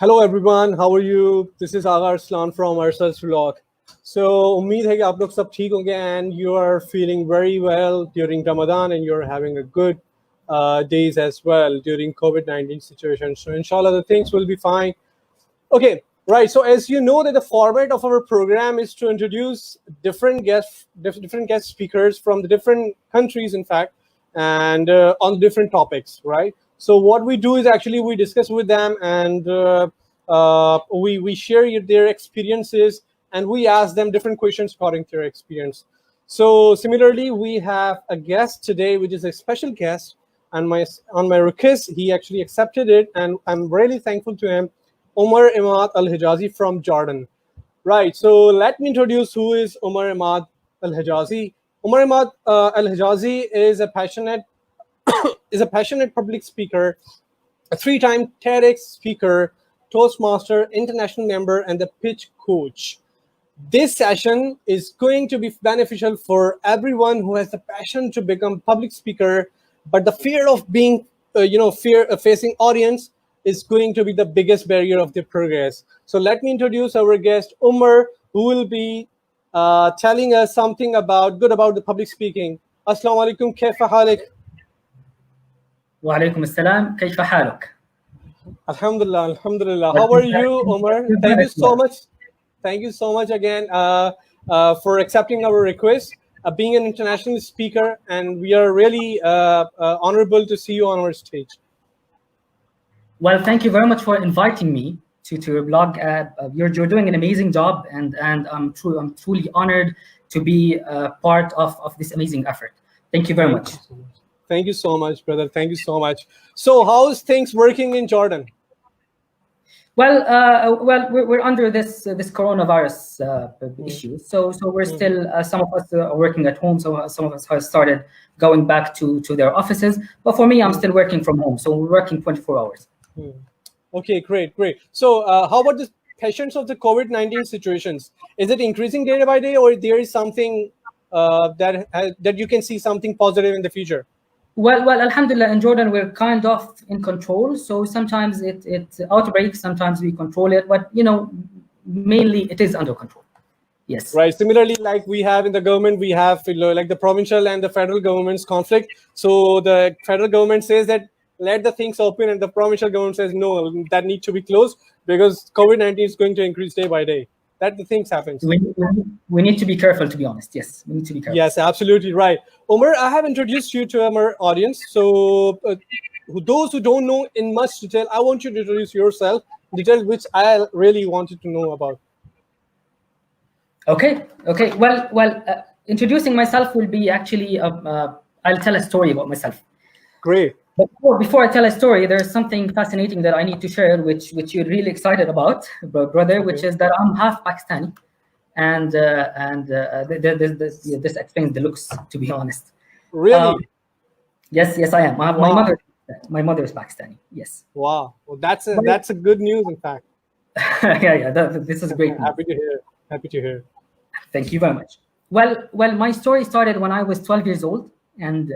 Hello everyone, how are you? This is Agar Arslan from Arsal's vlog. So उम्मीद है कि आप लोग सब ठीक होंगे and you are feeling very well during Ramadan and you're having a good days as well during COVID-19 situation. So inshallah the things will be fine. Okay, right. So as you know that the format of our program is to introduce different guest speakers from the different countries, in fact, and on different topics, right? So what we do is actually we discuss with them and we share their experiences and we ask them different questions according to their experience. So similarly, we have a guest today, which is a special guest, and on my request, he actually accepted it, and I'm really thankful to him. Omar Emad Alhijazi from Jordan. Right, so let me introduce who is Omar Emad Alhijazi. Omar Emad Alhijazi is a passionate public speaker, a 3-time TEDx speaker, Toastmaster, international member, and the pitch coach. This session is going to be beneficial for everyone who has the passion to become public speaker, but the fear of being, fear of facing audience is going to be the biggest barrier of their progress. So let me introduce our guest, Umar, who will be telling us something good about the public speaking. Assalamu alaikum, kaifa halik? Wa alaikum assalam, kaifa haluk? Alhamdulillah, alhamdulillah. How are you, Umar? Thank you so much. Thank you so much again for accepting our request. Being an international speaker, and we are really honorable to see you on our stage. Well, thank you very much for inviting me to your blog. You're doing an amazing job, and I'm truly honored to be part of this amazing effort. Thank you very much. Thank you so much, brother. Thank you so much. So, how's things working in Jordan? Well, we're under this coronavirus issue, so we're still some of us are working at home. So some of us have started going back to their offices. But for me, I'm still working from home, so we're working 24 hours. Okay, great. So how about the patients of the COVID-19 situations? Is it increasing day by day, or there is something that you can see something positive in the future? Well, alhamdulillah, in Jordan, we're kind of in control. So sometimes it outbreaks, sometimes we control it, but mainly it is under control. Yes. Right. Similarly, like we have in the government, we have like the provincial and the federal government's conflict. So the federal government says that let the things open, and the provincial government says no, that need to be closed because COVID-19 is going to increase day by day. That the things happens. We need to be careful, to be honest. Yes, we need to be careful. Yes, absolutely right. Omar, I have introduced you to our audience. So those who don't know in much detail, I want you to introduce yourself, details which I really wanted to know about. Okay. Well, introducing myself will be actually, I'll tell a story about myself. Great. But before I tell a story, there's something fascinating that I need to share, which you're really excited about, brother, which is that I'm half Pakistani, and this explains the looks, to be honest. Really? Yes, I am. My mother is Pakistani. Yes. Wow. Well, that's a good news, in fact. This is great. Happy to hear. Thank you very much. Well, my story started when I was 12 years old. And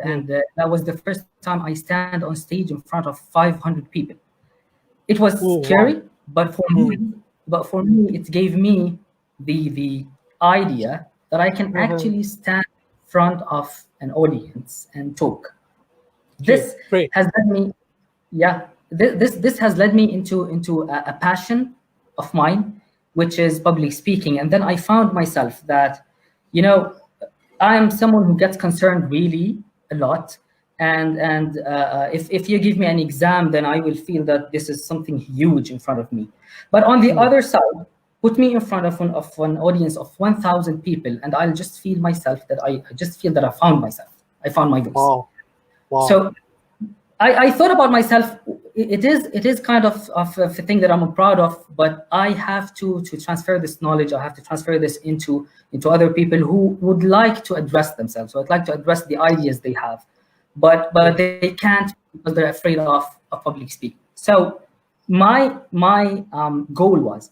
that was the first time I stand on stage in front of 500 people. It was scary, wow. but for me, it gave me the idea that I can actually stand in front of an audience and talk. This has led me, this has led me into a passion of mine, which is public speaking. And then I found myself that, I'm someone who gets concerned really a lot, and if you give me an exam, then I will feel that this is something huge in front of me. But on the other side, put me in front of an audience of 1,000 people, and I'll just feel myself that I just feel that I found myself. I found my voice. Wow. So I thought about myself. It is kind of a thing that I'm proud of, but I have to transfer this knowledge. I have to transfer this into other people who would like to address themselves. So I'd like to address the ideas they have, but they can't because they're afraid of public speaking. So my goal was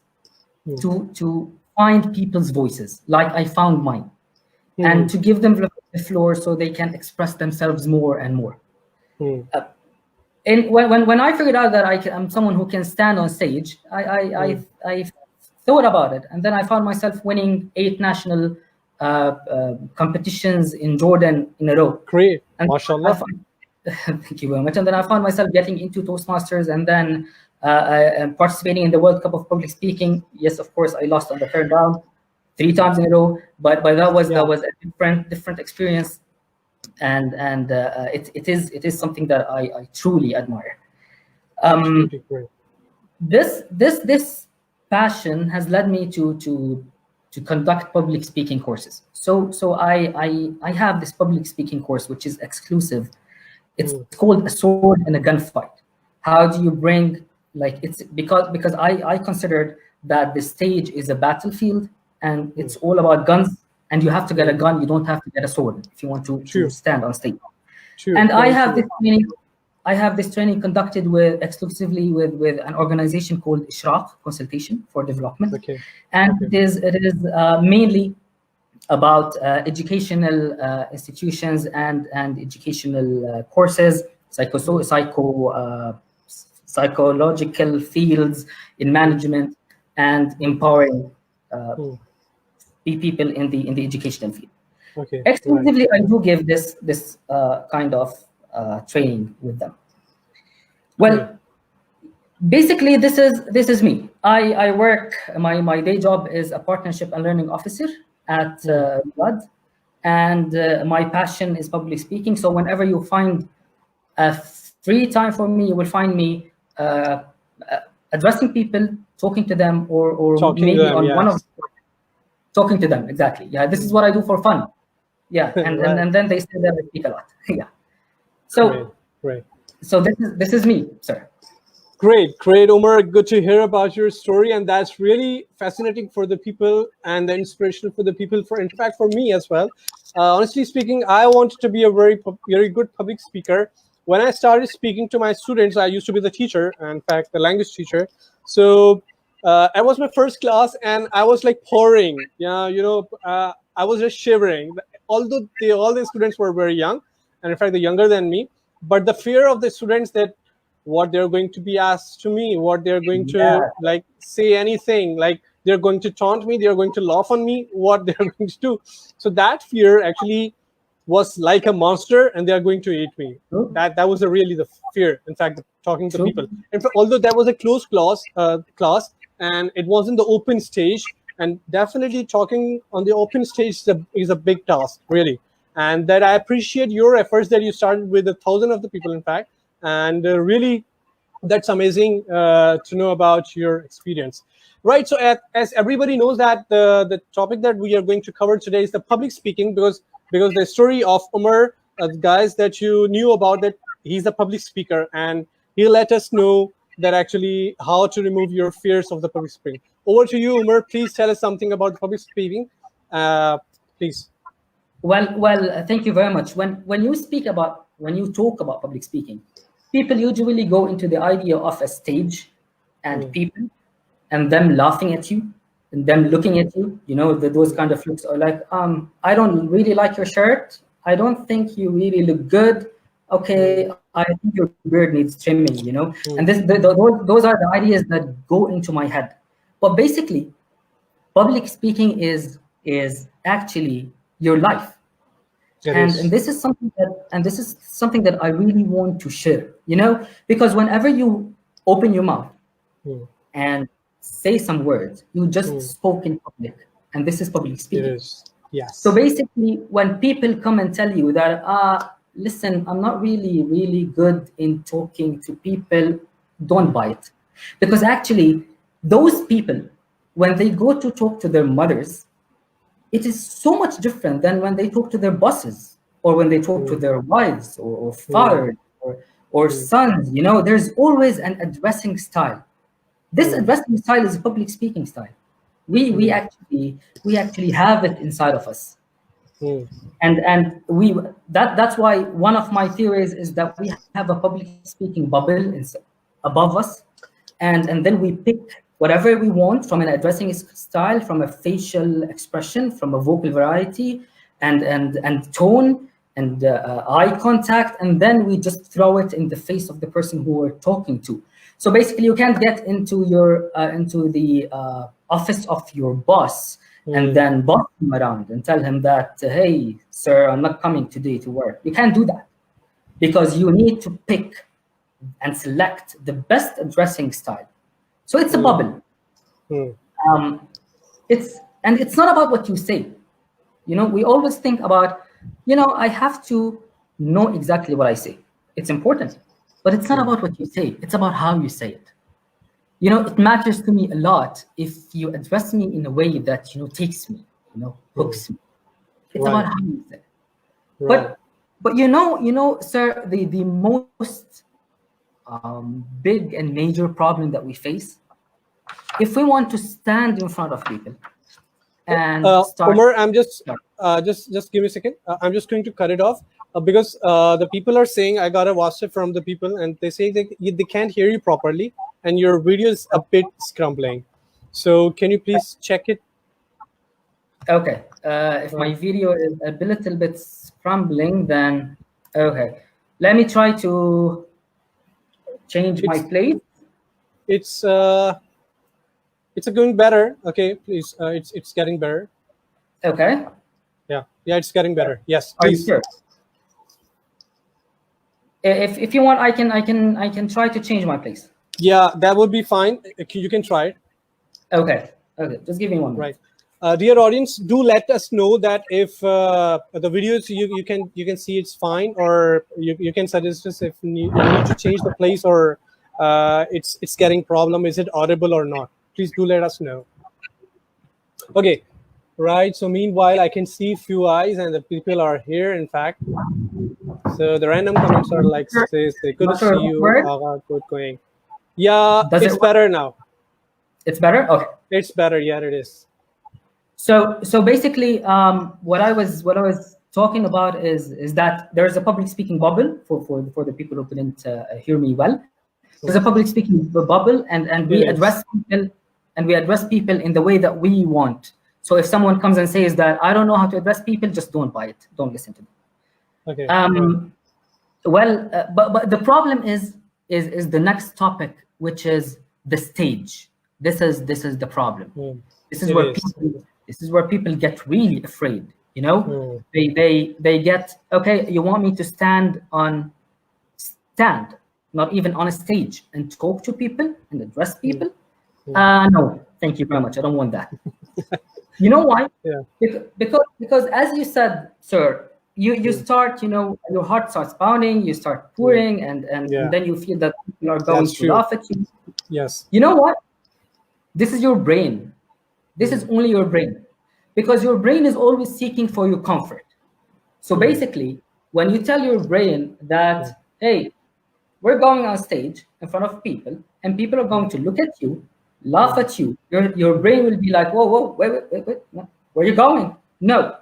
to find people's voices, like I found mine, and to give them the floor so they can express themselves more and more. And when I figured out that I'm someone who can stand on stage, I thought about it, and then I found myself winning 8 national competitions in Jordan in a row. Great, And mashallah. thank you very much. And then I found myself getting into Toastmasters, and then participating in the World Cup of Public Speaking. Yes, of course, I lost on the third round 3 times in a row, but that was a different experience, and it is something that I truly admire. Great. This passion has led me to conduct public speaking courses. So I have this public speaking course which is exclusive. It's called A Sword in a Gunfight. How do you bring, like, it's because I considered that the stage is a battlefield and it's all about guns, and you have to get a gun, you don't have to get a sword if you want to stand on stage. And I have this training conducted exclusively with an organization called Ishraq Consultation for Development. And it is mainly about educational institutions and educational courses, psychological fields in management, and empowering people in the educational field. Exclusively, I do give this kind of training with them. Well, basically, this is me. I work. My day job is a partnership and learning officer at Blood, and my passion is public speaking. So whenever you find a free time for me, you will find me addressing people, talking to them, or maybe on one of talking to them. Exactly. Yeah, this is what I do for fun. Yeah, and then they say that I speak a lot. Yeah. So great. So this is me, sir. Great, Omar. Good to hear about your story, and that's really fascinating for the people and the inspirational for the people. In fact, for me as well. Honestly speaking, I wanted to be a very good public speaker. When I started speaking to my students, I used to be the teacher, in fact, the language teacher. So I was my first class, and I was like pouring. I was just shivering. Although all the students were very young, and in fact, they're younger than me. But the fear of the students that what they're going to be asked to me, what they're going to like say anything, like they're going to taunt me, they're going to laugh on me, what they're going to do. So that fear actually was like a monster, and they're going to eat me. That was really the fear. In fact, talking to people. In fact, although that was a closed class, and it wasn't the open stage, and definitely talking on the open stage is a big task, really. And that I appreciate your efforts that you started with 1,000 of the people, in fact. And really, that's amazing to know about your experience. Right, so as everybody knows that the topic that we are going to cover today is the public speaking, because the story of Omar, guys, that you knew about, that he's a public speaker, and he let us know that actually how to remove your fears of the public speaking. Over to you, Omar. Please tell us something about public speaking, please. Well, thank you very much. When you talk about public speaking, people usually go into the idea of a stage and people and them laughing at you and them looking at you. Those kind of looks are like, I don't really like your shirt. I don't think you really look good. Okay, I think your beard needs trimming. And those are the ideas that go into my head. But basically, public speaking is actually your life. And this is something that I really want to share, because whenever you open your mouth and say some words, you just spoke in public, and this is public speaking. It is. Yes. So basically, when people come and tell you that, listen, I'm not really good in talking to people, don't buy it, because actually, those people, when they go to talk to their mothers, it is so much different than when they talk to their bosses or when they talk to their wives or fathers or sons. There's always an addressing style. This addressing style is a public speaking style. We actually have it inside of us. And that's why one of my theories is that we have a public speaking bubble above us, and then we pick whatever we want from an addressing style, from a facial expression, from a vocal variety and tone, and eye contact, and then we just throw it in the face of the person who we're talking to. So basically, you can't get into your into the office of your boss and then boss him around and tell him that, hey, sir, I'm not coming today to work. You can't do that, because you need to pick and select the best addressing style. So it's a bubble. It's not about what you say. We always think about, I have to know exactly what I say. It's important, but it's not about what you say. It's about how you say it. It matters to me a lot if you address me in a way that, takes me, hooks me. It's about how you say it. Right. But sir, the most big and major problem that we face, if we want to stand in front of people and start. Omar, I'm just give me a second. I'm just going to cut it off because the people are saying, I got a WhatsApp from the people, and they say they can't hear you properly, and your video is a bit scrambling. So can you please check it? Okay. If my video is a little bit scrambling, then okay. Let me try to change my place. It's going better. Okay, please. It's getting better. Okay. Yeah, it's getting better. Yes, please. Are you sure? If you want, I can try to change my place. Yeah, that would be fine. You can try it. Okay. Just give me one minute. Right. Dear audience, do let us know that if the videos you can see it's fine, or you can suggest us if you need to change the place, or it's getting problem. Is it audible or not? Please do let us know. Okay. Right. So meanwhile, I can see few eyes, and the people are here. In fact, so the random comments are like, says they couldn't see you. Good going. Yeah, it's better now. It's better. Okay. It's better. Yeah, it is. So basically, what I was talking about is that there's a public speaking bubble for the people who couldn't hear me well. There's a public speaking bubble, and we address people in the way that we want. So if someone comes and says that I don't know how to address people, just don't buy it. Don't listen to them. Okay. But the problem is the next topic, which is the stage. This is the problem. This is where people get really afraid. They get, okay, you want me to stand, not even on a stage, and talk to people and address people? No, thank you very much. I don't want that. You know why? Yeah. Because as you said, sir, you start, your heart starts pounding, you start pouring, and then you feel that people are going to laugh at you. Yes. You know what? This is your brain. This is only your brain, because your brain is always seeking for your comfort. So basically, when you tell your brain that, hey, we're going on stage in front of people, and people are going to look at you, laugh at you, your brain will be like, whoa, wait, no. Where are you going? No.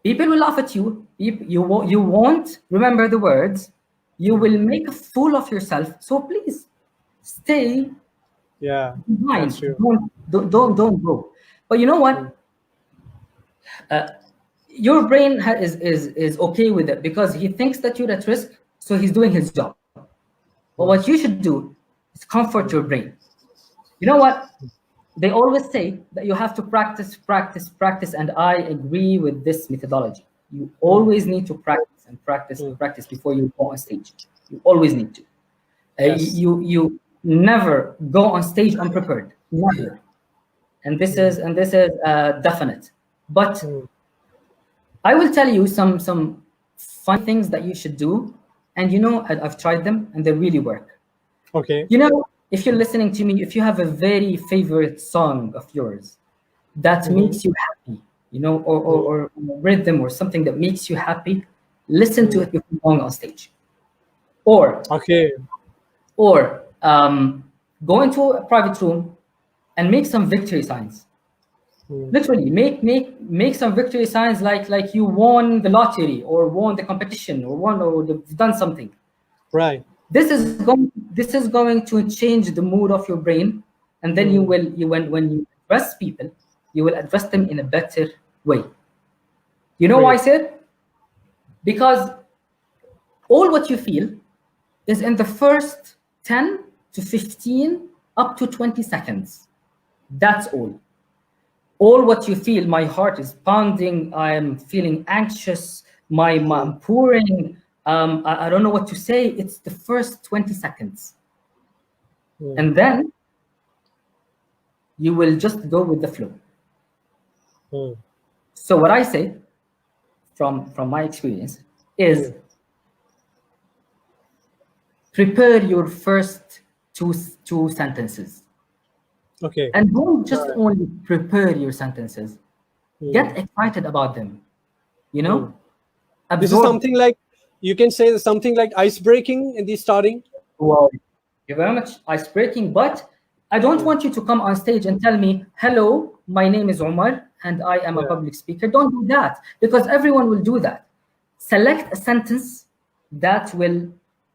People will laugh at you. You won't remember the words. You will make a fool of yourself. So please stay. Yeah. Behind. Don't go. But you know what? Your brain is okay with it, because he thinks that you're at risk, so he's doing his job. But what you should do is comfort your brain. You know what? They always say that you have to practice, and I agree with this methodology. You always need to practice before you go on stage. You always need to. Yes. You never go on stage unprepared. Never. And this is definite. But I will tell you some fun things that you should do, and I've tried them and they really work. Okay. If you're listening to me, if you have a very favorite song of yours that makes you happy, or rhythm or something that makes you happy, listen to it before going on stage. Or go into a private room and make some victory signs. Literally, make some victory signs like you won the lottery, or won the competition, or you've done something. Right. This is going to change the mood of your brain, and then when you address people, you will address them in a better way. You know why I said? Because all what you feel is in the first 10 to 15 up to 20 seconds. That's all. All what you feel, my heart is pounding, I'm feeling anxious, I'm pouring, I don't know what to say. It's the first 20 seconds. And then you will just go with the flow. So what I say from my experience is prepare your first two sentences. Okay. And don't just only prepare your sentences. Get excited about them. You know? This is something like, you can say something like ice breaking in the starting. Wow. You're very much ice breaking, but I don't want you to come on stage and tell me, hello, my name is Omar and I am a public speaker. Don't do that, because everyone will do that. Select a sentence that will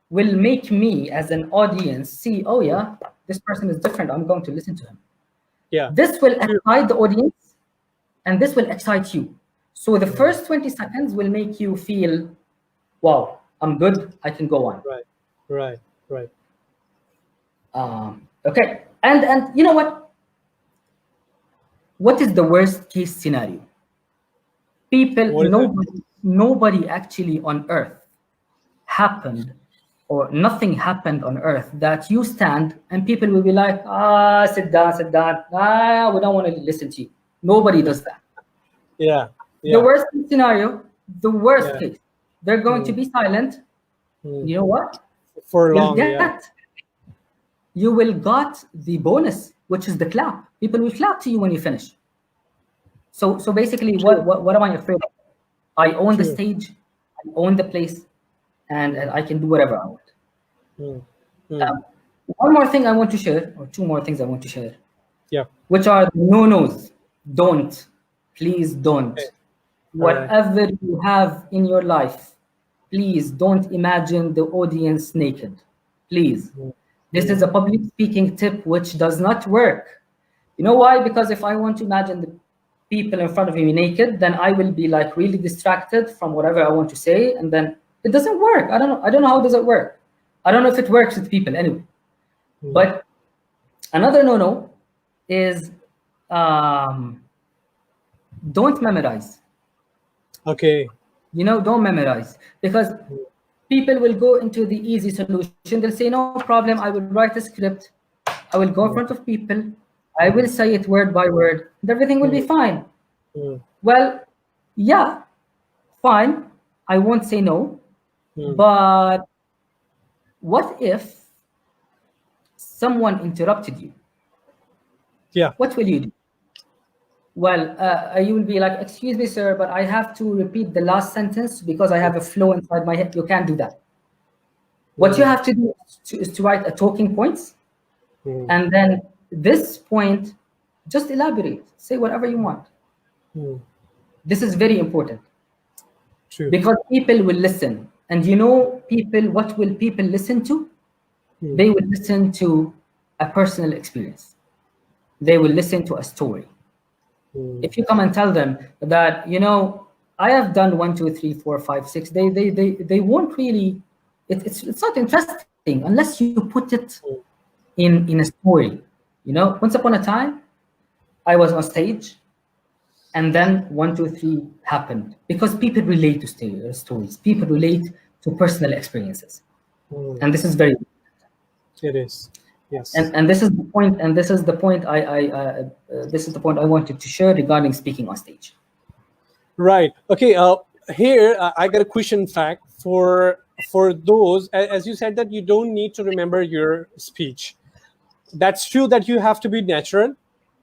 make me as an audience see, oh yeah, this person is different. I'm going to listen to him. Yeah. This will excite the audience and this will excite you. So the first 20 seconds will make you feel, wow, I'm good. I can go on. Right. Okay. And you know what? What is the worst case scenario? Nobody actually on earth happened, or nothing happened on earth that you stand and people will be like, sit down. We don't want to listen to you. Nobody does that. Yeah. The worst case scenario, the worst case, they're going to be silent. You know what? For long, you will got the bonus, which is the clap. People will clap to you when you finish. So basically, what am I afraid of? I own the stage, I own the place, and I can do whatever I want. One more thing I want to share, or two more things I want to share. Yeah. Which are no-nos. Don't. Please don't. Okay. Whatever you have in your life, please don't imagine the audience naked. Please. This is a public speaking tip which does not work. You know why? Because if I want to imagine the people in front of me naked, then I will be like really distracted from whatever I want to say, and then it doesn't work. I don't know how does it work. I don't know if it works with people anyway. But another no-no is don't memorize. Okay. Don't memorize, because people will go into the easy solution. They'll say, no problem, I will write a script. I will go in front of people. I will say it word by word, and everything will be fine. Well, yeah, fine. I won't say no. But what if someone interrupted you? Yeah. What will you do? Well, you will be like, excuse me, sir, but I have to repeat the last sentence because I have a flow inside my head. You can't do that. What you have to do is to write a talking points. And then this point, just elaborate. Say whatever you want. This is very important. True. Because people will listen. And what will people listen to? They will listen to a personal experience. They will listen to a story. If you come and tell them that, I have done 1, 2, 3, 4, 5, 6, they won't really, it's not interesting unless you put it in a story. Once upon a time, I was on stage, and then 1, 2, 3 happened, because people relate to stories. People relate to personal experiences. And this is very important. It is. Yes. And this is the point. And this is the point this is the point I wanted to share regarding speaking on stage. Right. Okay. Here I got a question. Fact for those, as you said, that you don't need to remember your speech. That's true. That you have to be natural.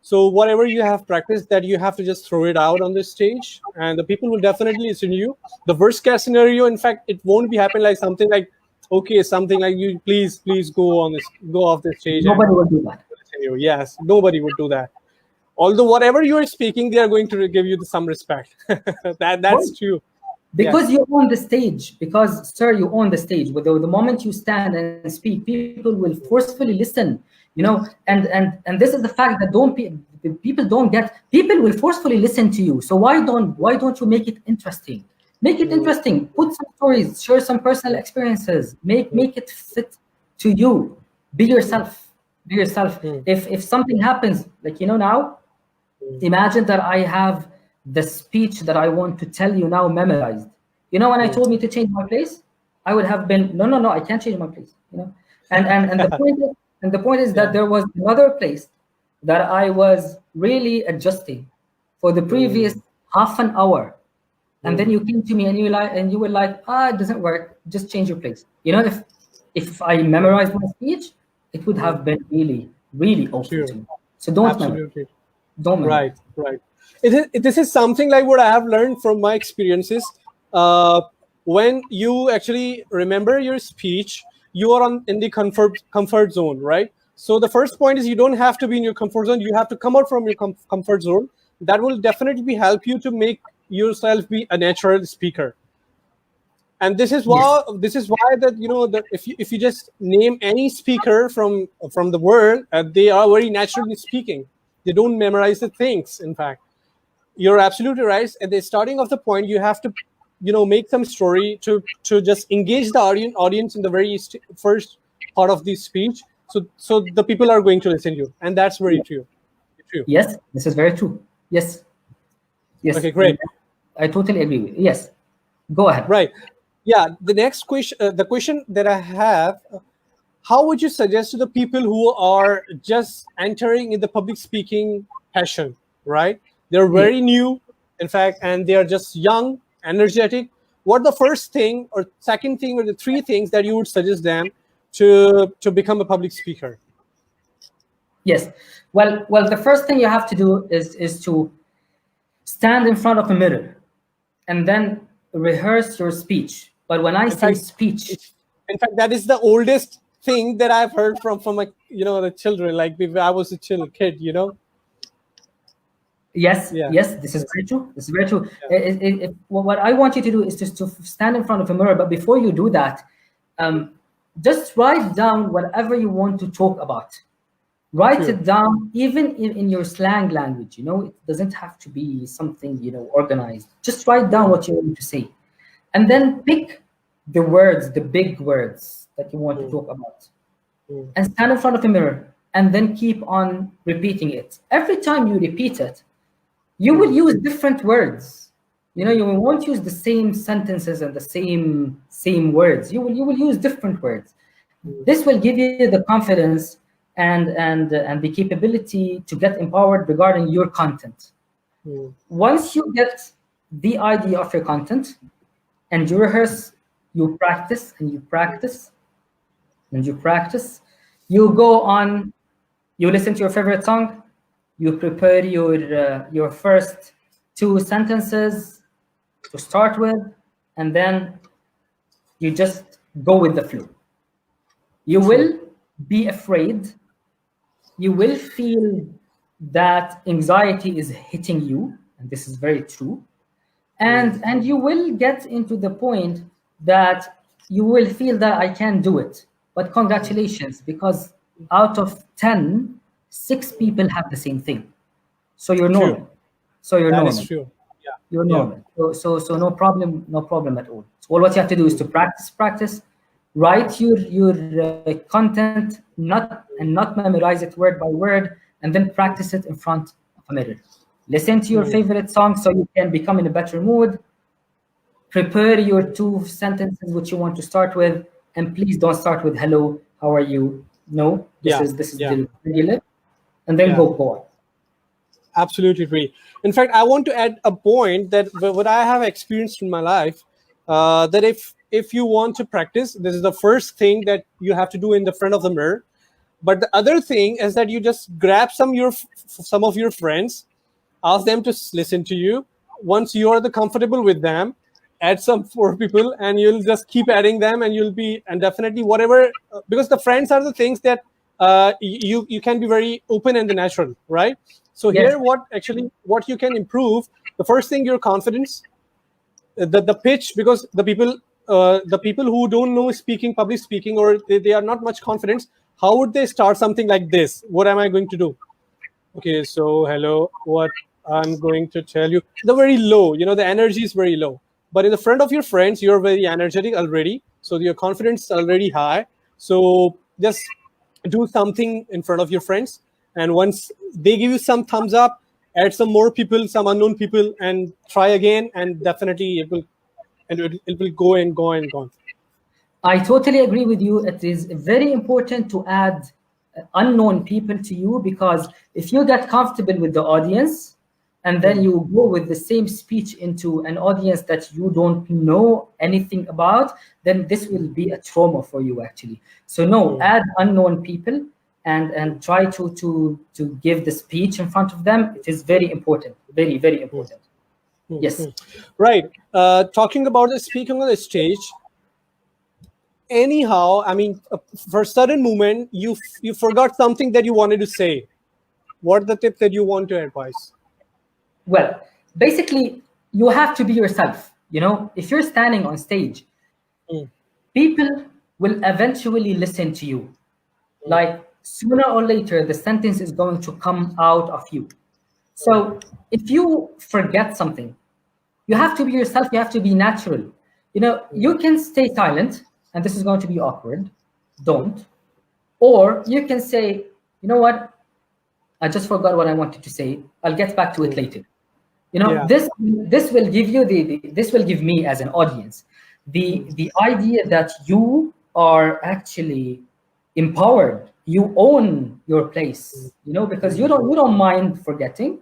So whatever you have practiced, that you have to just throw it out on the stage, and the people will definitely listen to you. The worst case scenario, in fact, it won't be happen like something like, okay, something like, you please go off the stage. Nobody will do that. Yes, nobody would do that. Although whatever you are speaking, they are going to give you some respect. That's true. Because you own the stage. Because, sir, you own the stage. But the moment you stand and speak, people will forcefully listen. And this is the fact that people don't get. People will forcefully listen to you. So why don't you make it interesting? Make it interesting. Put some stories. Share some personal experiences. Make it fit to you. Be yourself. Be yourself. If something happens, like now, imagine that I have the speech that I want to tell you now memorized. When I told me to change my place, I would have been no, I can't change my place. And the point is that there was another place that I was really adjusting for the previous half an hour, and then you came to me and you were like, it doesn't work. Just change your place. If I memorized my speech, it would have been really, really awful to me. So don't Absolutely. Don't Right. This is something like what I have learned from my experiences. When you actually remember your speech, you are in the comfort zone, right? So the first point is you don't have to be in your comfort zone. You have to come out from your comfort zone. That will definitely help you to make yourself be a natural speaker. And this is why that that if you just name any speaker from the world, they are very naturally speaking. They don't memorize the things. In fact, you're absolutely right. At the starting of the point, you have to make some story to just engage the audience in the very first part of the speech, so the people are going to listen to you, and that's very true. Yes, this is very true. Yes. Okay, great. I totally agree with you. Yes, go ahead. Right. Yeah, the next question, the question that I have, how would you suggest to the people who are just entering in the public speaking passion, right? They're very new, in fact, and they are just young, energetic. What the first thing or second thing or the three things that you would suggest them to become a public speaker? Yes. Well, the first thing you have to do is to stand in front of a mirror and then rehearse your speech. But when I say speech, in fact, that is the oldest thing that I've heard from like the children. Like I was a kid. Yes, this is very true. This is very true. What I want you to do is just to stand in front of a mirror. But before you do that, just write down whatever you want to talk about. Write it down, even in your slang language. It doesn't have to be something organized. Just write down what you want to say, and then pick the words, the big words that you want to talk about, and stand in front of a mirror, and then keep on repeating it. Every time you repeat it, you will use different words. You won't use the same sentences and the same words. You will use different words. This will give you the confidence and the capability to get empowered regarding your content. Once you get the idea of your content and you rehearse, you practice and you practice and you practice, you go on, you listen to your favorite song, you prepare your first 2 sentences to start with, and then you just go with the flow. You will be afraid. You will feel that anxiety is hitting you, and this is very true. And you will get into the point that you will feel that I can't do it. But congratulations, because out of 10, 6 people have the same thing. So you're normal. So you're normal. That is true. Yeah. You're normal. So no problem at all. So all what you have to do is to practice. Write your content, not memorize it word by word, and then practice it in front of a mirror. Listen to your favorite song so you can become in a better mood. Prepare your 2 sentences which you want to start with, and please don't start with hello, how are you? No, this is the regular, and then go on. Absolutely agree. In fact, I want to add a point that what I have experienced in my life, that if you want to practice, this is the first thing that you have to do in the front of the mirror. But the other thing is that you just grab some of your friends, ask them to listen to you. Once you are comfortable with them, add some 4 people, and you'll just keep adding them, and you'll be, and definitely whatever, because the friends are the things that you can be very open and natural, right? So here, what you can improve, the first thing, your confidence, the pitch, because the people who don't know public speaking, or they are not much confident, how would they start something like this? What am I going to do? Okay, so hello, what I'm going to tell you. The very low, the energy is very low. but in the front of your friends, you're very energetic already. So your confidence is already high. So just do something in front of your friends. And once they give you some thumbs up, add some more people, some unknown people, and try again. And definitely it will go and go and go. I totally agree with you. It is very important to add unknown people to you, because if you get comfortable with the audience and then you go with the same speech into an audience that you don't know anything about, then this will be a trauma for you actually. So no, add unknown people and try to give the speech in front of them. It is very important, very, very important. Yes. Right. Talking about the speaking on the stage, anyhow, I mean, for a sudden moment, you forgot something that you wanted to say. What are the tips that you want to advise? Well, basically, you have to be yourself. You know, if you're standing on stage, people will eventually listen to you. Like sooner or later, the sentence is going to come out of you. So if you forget something, you have to be yourself. You have to be natural. You know, you can stay silent, and this is going to be awkward. Don't. Or you can say, you know what? I just forgot what I wanted to say. I'll get back to it later. You know, this will give you this will give me as an audience the idea that you are actually empowered. You own your place. You know, because you don't mind forgetting.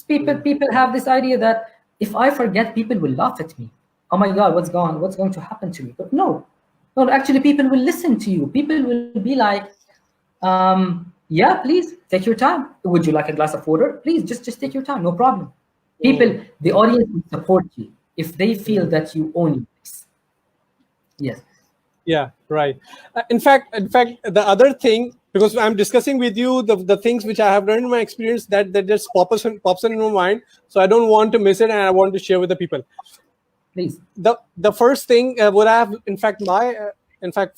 People have this idea that if I forget, people will laugh at me. Oh my God, what's going to happen to me? But no, actually, people will listen to you. People will be like, yeah, please take your time. Would you like a glass of water? Please, just take your time, no problem. People, the audience will support you if they feel that you own it. Yes. Yeah, right. In fact, the other thing, because I'm discussing with you the things which I have learned in my experience that just pops in my mind. So I don't want to miss it, and I want to share with the people. Please. The first thing what I have, in fact,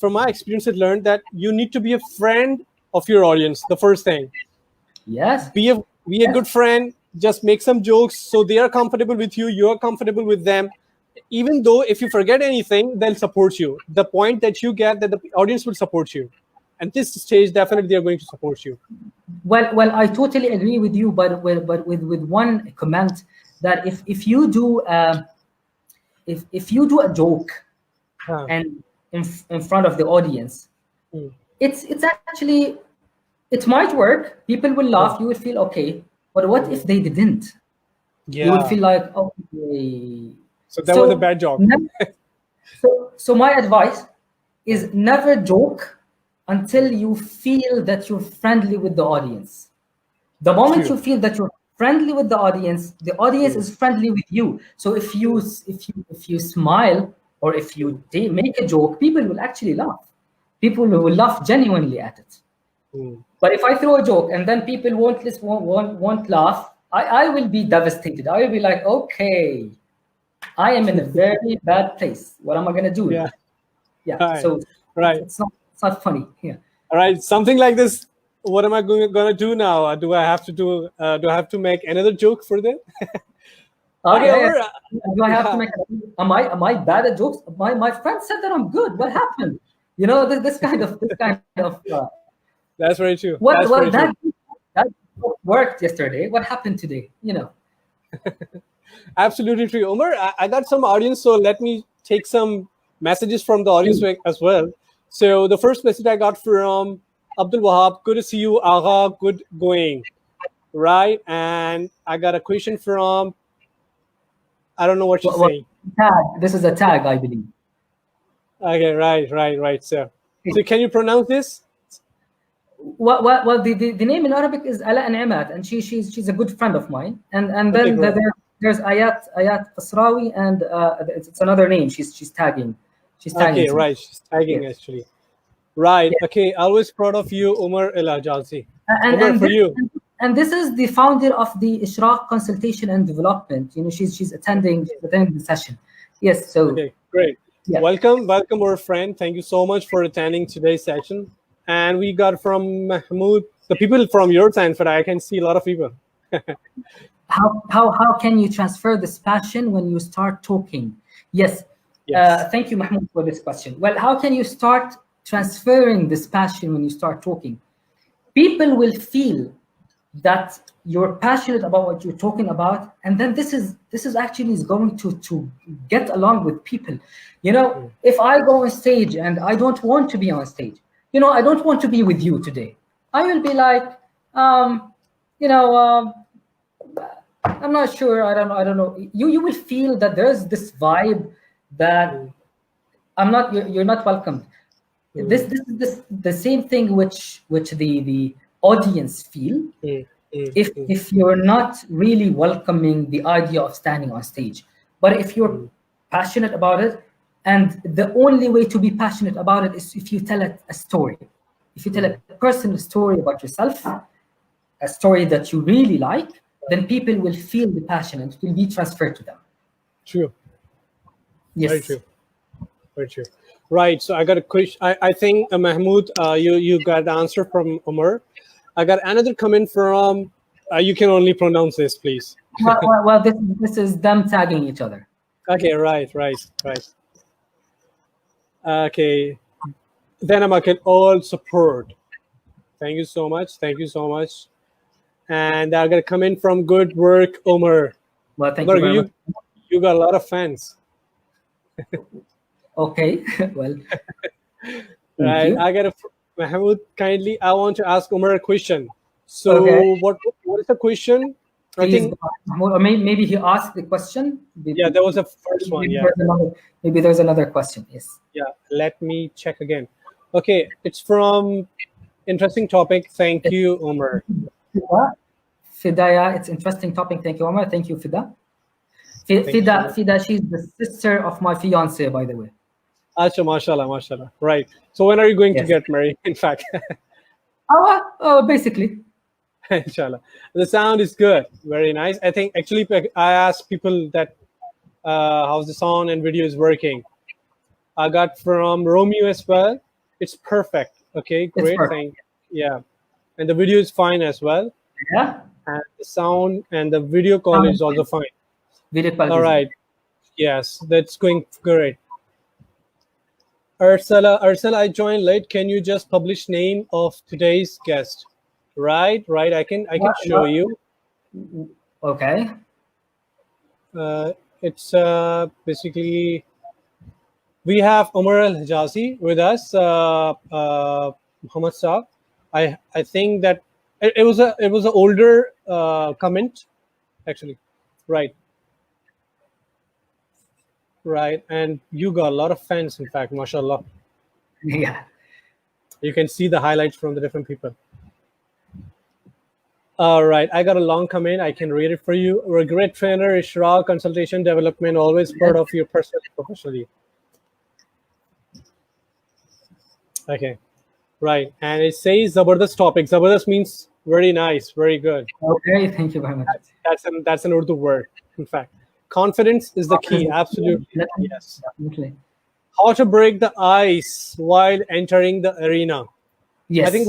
from my experience, I learned that you need to be a friend of your audience. The first thing. Yes. Be a good friend. Just make some jokes so they are comfortable with you. You are comfortable with them. Even though if you forget anything, they'll support you. The point that you get that the audience will support you. And this stage, definitely they are going to support you. Well, I totally agree with you, but with one comment that if you do if you do a joke and in front of the audience, it's actually, it might work. People will laugh. You will feel okay. But what if they didn't? You would feel like, okay. So that was a bad joke. So my advice is never joke until you feel that you're friendly with the audience. The moment you feel that you're friendly with the audience is friendly with you. So if you smile or if you make a joke, people will actually laugh. People will laugh genuinely at it. But if I throw a joke and then people won't laugh, I will be devastated. I will be like, okay, I am in a very bad place. What am I gonna do? Yeah. Right. So it's not funny. Yeah. All right. Something like this. What am I gonna do now? Do I have to make another joke for them? Okay. Do I have to make? Am I bad at jokes? My friend said that I'm good. What happened? You know, this kind of. That's very true. That worked yesterday. What happened today? You know. Absolutely true, Omar. I got some audience, so let me take some messages from the audience as well. So the first message I got from Abdul Wahab, good to see you, Agha, good going, right? And I got a question from, I don't know what she's saying. Tag. This is a tag, I believe. Okay, right, sir. So can you pronounce this? Well, the name in Arabic is Ala and Emad, and she's a good friend of mine. And then there's Ayat Qasrawi, and it's another name. She's tagging. Okay, right. She's tagging actually. Right. Yeah. Okay. Always proud of you, Omar Alhijazi. And this is the founder of the Ishraq Consultation and Development. You know, she's attending the session. Yes. So. Okay. Great. Yeah. Welcome, our friend. Thank you so much for attending today's session. And we got from Mahmoud, the people from your side, but I can see a lot of people. How can you transfer this passion when you start talking? Yes. Yes. Thank you, Mahmoud, for this question. Well, how can you start transferring this passion when you start talking? People will feel that you're passionate about what you're talking about, and then this is actually is going to get along with people. You know, if I go on stage and I don't want to be on stage, you know, I don't want to be with you today, I will be like, you know, I'm not sure. I don't know. You will feel that there's this vibe that I'm not. You're not welcome. This the same thing which the audience feel if you're not really welcoming the idea of standing on stage. But if you're passionate about it, and the only way to be passionate about it is if you tell a story. If you tell a personal story about yourself, a story that you really like, then people will feel the passion and it will be transferred to them. True. Yes. Very true. Very true. Right. So I got a question. I think Mahmoud, you got the answer from Omar. I got another comment from. You can only pronounce this, please. Well, this is them tagging each other. Okay. Right. Okay. Then I can all support. Thank you so much. And I got a comment from good work, Omar. Well, thank you very much. You got a lot of fans. Okay. Well. Right. I got a Mahmoud. Kindly, I want to ask Omar a question. So, okay. what is the question? Please, I think, or maybe he asked the question. Yeah, that was the first one. Yeah. Maybe there's another question. Yes. Yeah. Let me check again. Okay, it's from interesting topic. Thank you, Omar. Fida, it's interesting topic. Thank you, Omar. Thank you, Fida. Fida, she's the sister of my fiance, by the way. Asha, mashallah. Right. So when are you going to get married? In fact. Basically. Inshallah. The sound is good. Very nice. I think actually I asked people that how's the sound and video is working. I got from Romeo as well. It's perfect. Okay, great. Thank you. Yeah. And the video is fine as well. Yeah. And the sound and the video call is also fine. Video quality. All right. Yes, that's going great. Ursula, I joined late. Can you just publish name of today's guest? Right. I can show you. Okay. It's basically we have Omar Alhijazi with us. Muhammad Saab. I think that it was an older comment, actually. Right. And you got a lot of fans, in fact, mashallah. Yeah. You can see the highlights from the different people. All right, I got a long comment. I can read it for you. We're a great trainer, Ishraq, consultation, development, always part of your personal professionally. Okay, right. And it says Zabardast topic. Zabardast means very nice, very good. Okay, thank you very much. That's an Urdu word, in fact. Confidence is the key. Absolutely. Yes. Definitely. How to break the ice while entering the arena. Yes. I think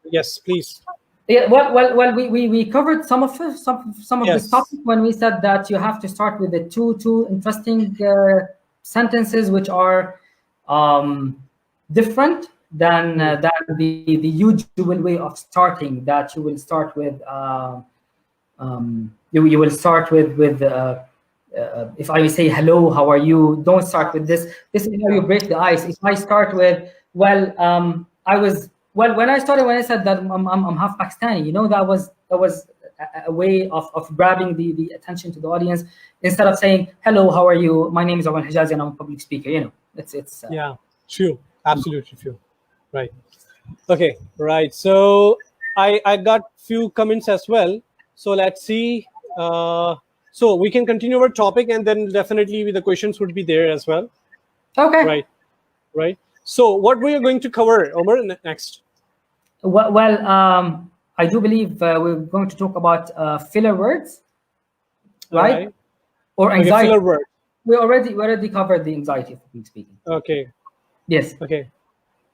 yes, please. Yeah, well, we covered some of this topic when we said that you have to start with the two interesting sentences which are different than the usual way of starting. That you will start with you will start with if I say hello, how are you? Don't start with this. This is how you break the ice. If I start with when I started, when I said that I'm half Pakistani, you know, that was a way of grabbing the attention to the audience instead of saying hello, how are you? My name is Omar Emad Alhijazi and I'm a public speaker. You know, it's yeah, true, absolutely true. Right. Okay. Right. So I got few comments as well. So let's see. So we can continue our topic, and then definitely the questions would be there as well. Okay. Right. So what we are going to cover, Omar, next? Well, I do believe we're going to talk about filler words, right? Or anxiety. Filler words. We already covered the anxiety of public speaking. Okay. Yes. Okay.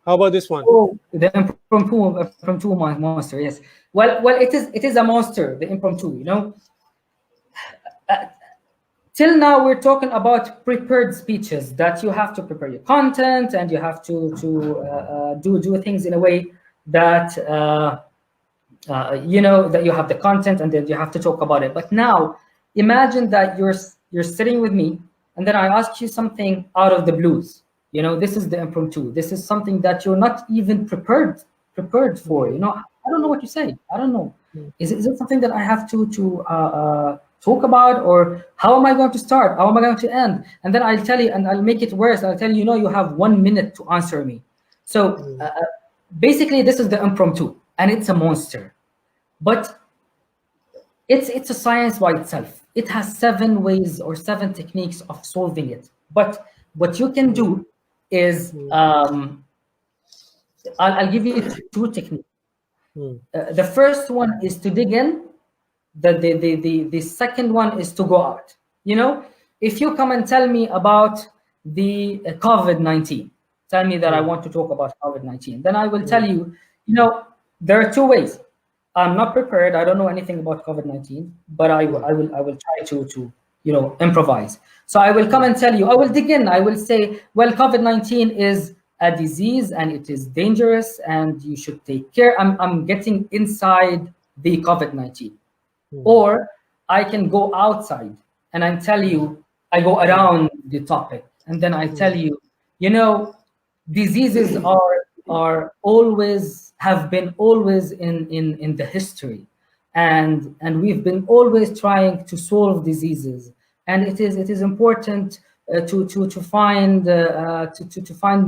How about this one? Oh, the impromptu monster. Yes. Well, it is a monster. The impromptu. You know. till now we're talking about prepared speeches, that you have to prepare your content and you have to do things in a way that that you have the content and then you have to talk about it. But now imagine that you're sitting with me and then I ask you something out of the blues. This is the impromptu. This is something that you're not even prepared for. I don't know what you say. I don't know. Is it something that I have to talk about, or how am I going to start? How am I going to end? And then I'll tell you, and I'll make it worse. I'll tell you, you have 1 minute to answer me. So basically, this is the impromptu, and it's a monster. But it's a science by itself. It has 7 ways or 7 techniques of solving it. But what you can do is, I'll give you 2 techniques. The first one is to dig in. The second one is to go out. If you come and tell me about the COVID-19, tell me that I want to talk about COVID-19, then I will tell you, there are 2 ways. I'm not prepared. I don't know anything about COVID-19, but I will try to improvise. So I will come and tell you, I will dig in. I will say, well, COVID-19 is a disease and it is dangerous and you should take care. I'm getting inside the COVID-19. Or I can go outside and I tell you, I go around the topic and then I tell you, diseases are always, have been always in the history, and we've been always trying to solve diseases, and it is important to find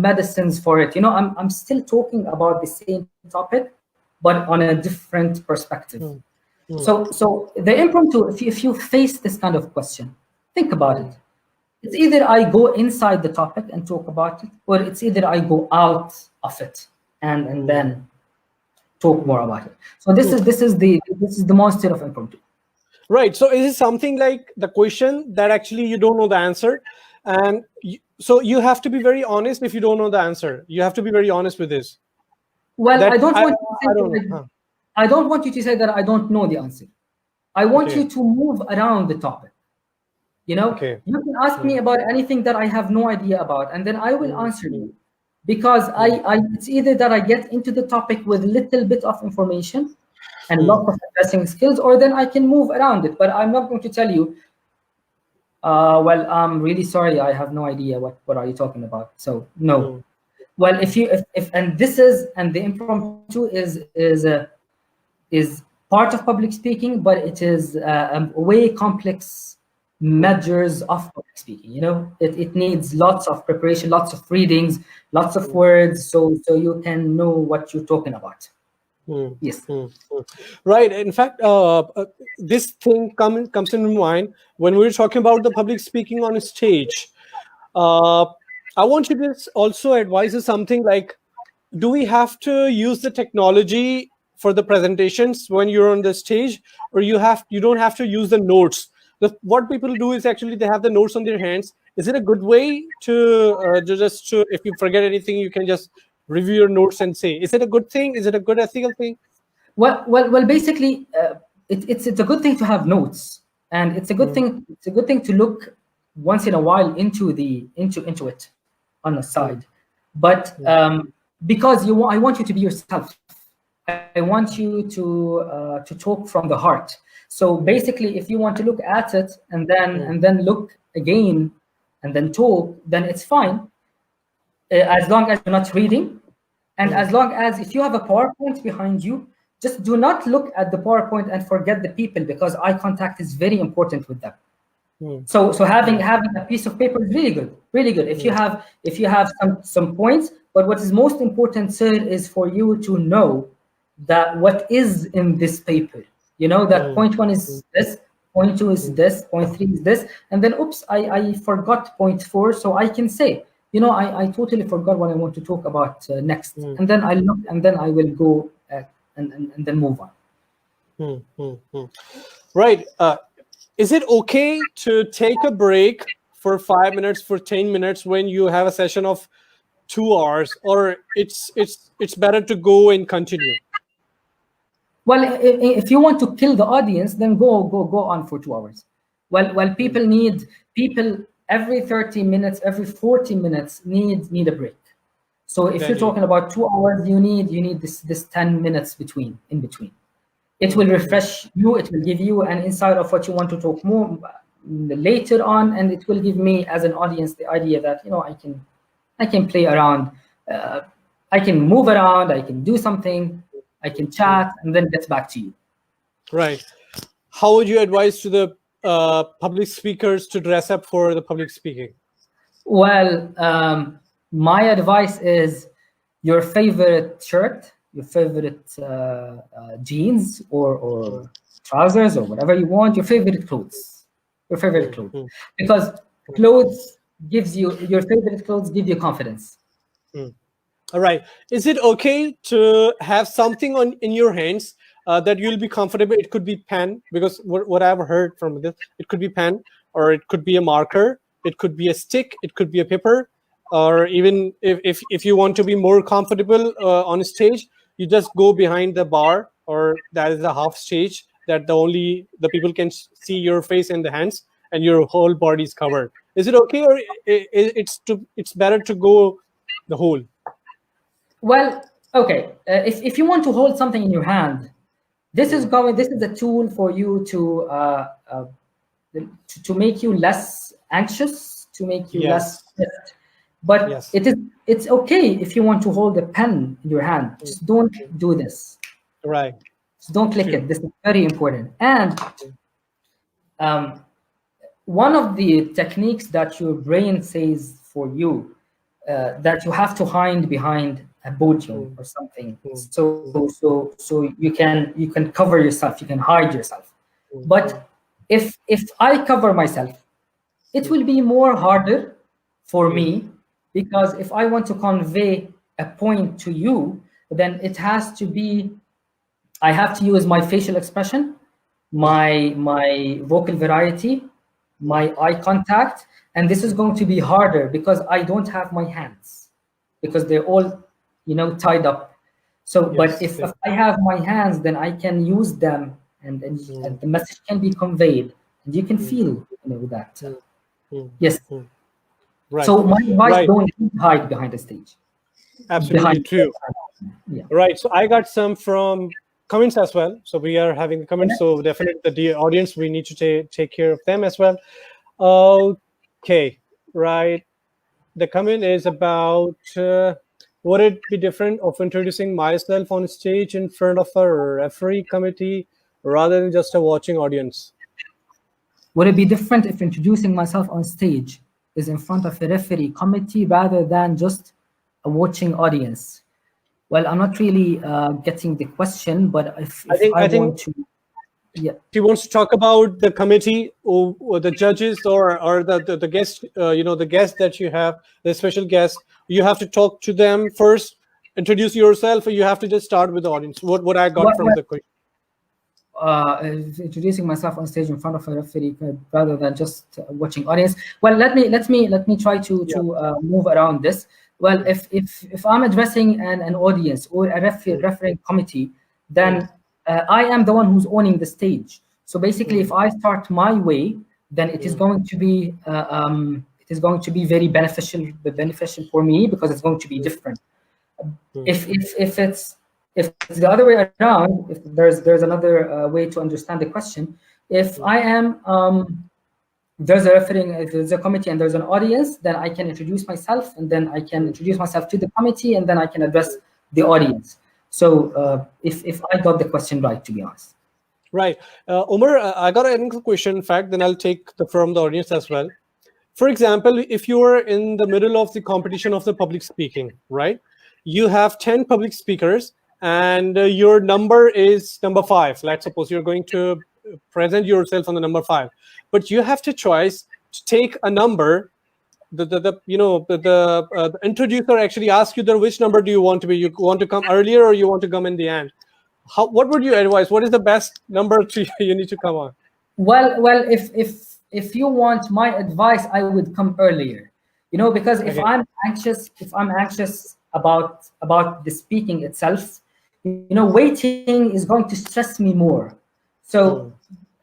medicines for it. I'm still talking about the same topic, but on a different perspective. So the impromptu, if you face this kind of question, think about it. It's either I go inside the topic and talk about it, or it's either I go out of it and then talk more about it. So this is the monster of impromptu. Right. So is it something like the question that actually you don't know the answer, and so you have to be very honest if you don't know the answer. You have to be very honest with this. Well, I don't want you to say that I don't know the answer. I want you to move around the topic. You can ask me about anything that I have no idea about, and then I will answer you. Because it's either that I get into the topic with little bit of information and lots of addressing skills, or then I can move around it. But I'm not going to tell you, well, I'm really sorry, I have no idea what are you talking about. So no. Well, if the impromptu is part of public speaking, but it is a way complex measures of public speaking. It needs lots of preparation, lots of readings, lots of words, so you can know what you're talking about. Yes. Right. In fact, this thing comes into mind when we're talking about the public speaking on a stage. I want you to also advise us something like, do we have to use the technology for the presentations when you're on the stage, or you don't have to use the notes? What people do is actually they have the notes on their hands. Is it a good way to if you forget anything, you can just review your notes and say, is it a good thing? Is it a good ethical thing? Well, basically, it's a good thing to have notes, and it's a good thing. It's a good thing to look once in a while into it on the side, but because I want you to be yourself. I want you to talk from the heart. So basically, if you want to look at it and then look again and then talk, then it's fine, as long as you're not reading, and as long as if you have a PowerPoint behind you, just do not look at the PowerPoint and forget the people, because eye contact is very important with them. So having a piece of paper is really good, really good. If you have some points, but what is most important, sir, is for you to know that what is in this paper. That point 1 is this, point 2 is this, point 3 is this, and then oops, I forgot point 4, so I can say, I totally forgot what I want to talk about next, and then I look, and then I will go and then move on. Right. Is it okay to take a break for 5 minutes, for 10 minutes when you have a session of 2 hours, or it's better to go and continue? Well, if you want to kill the audience, then go on for 2 hours. Well, people every 30 minutes, every 40 minutes need a break. So if you're talking about 2 hours, you need this 10 minutes in between. It will refresh you. It will give you an insight of what you want to talk more later on, and it will give me as an audience the idea that I can play around, I can move around, I can do something, I can chat, and then get back to you. Right. How would you advise to the public speakers to dress up for the public speaking? Well, my advice is your favorite shirt, your favorite jeans or trousers or whatever you want, your favorite clothes, because clothes your favorite clothes give you confidence. All right. Is it okay to have something in your hands that you'll be comfortable? It could be pen, because what I've heard from this, it could be pen, or it could be a marker, it could be a stick, it could be a paper, or even if you want to be more comfortable on stage, you just go behind the bar, or that is a half stage that the people can see your face and the hands, and your whole body is covered. Is it okay, or it's better to go the whole? Well, okay. If you want to hold something in your hand, this is a tool for you to make you less anxious, to make you less stressed. But it's okay if you want to hold a pen in your hand. Just don't do this. Right. Just don't click it. This is very important. And one of the techniques that your brain says for you, that you have to hide behind a podium or something, so you can cover yourself, you can hide yourself. But if I cover myself, it will be more harder for me, because if I want to convey a point to you, then I have to use my facial expression, my vocal variety, my eye contact, and this is going to be harder because I don't have my hands, because they're all tied up. So but if I have my hands, then I can use them, and the message can be conveyed, and you can feel that. Yes. Right. So my advice, don't hide behind the stage. Absolutely true. Right. So I got some from comments as well. So we are having comments. So definitely the audience, we need to take care of them as well. Okay. Right. The comment is about would it be different of introducing myself on stage in front of a referee committee rather than just a watching audience? Would it be different if introducing myself on stage is in front of a referee committee rather than just a watching audience? Well, I'm not really getting the question, but if I want to, if he wants to talk about the committee or the judges or the guest, the guest that you have, the special guest, you have to talk to them first, introduce yourself, or you have to just start with the audience. What I got from the question. Introducing myself on stage in front of a referee rather than just watching audience. Well, let me try to move around this. Well, if I'm addressing an audience or a refereeing committee, then I am the one who's owning the stage. So basically, if I start my way, then it is going to be very beneficial for me, because it's going to be different. If it's the other way around, if there's another way to understand the question. If I am there's a committee and there's an audience, then I can introduce myself, and then I can introduce myself to the committee, and then I can address the audience. So if I got the question right, to be honest. Right. Omar, I got an question, in fact, then I'll take from the audience as well. For example, if you are in the middle of the competition of the public speaking, right? You have 10 public speakers, and your number is number 5. Let's suppose you're going to present yourself on the number 5, but you have to choose to take a number. The introducer actually asks you which number do you want to be? You want to come earlier, or you want to come in the end? What would you advise? What is the best number you need to come on? Well, if you want my advice, I would come earlier. Because if I'm anxious about the speaking itself, waiting is going to stress me more. So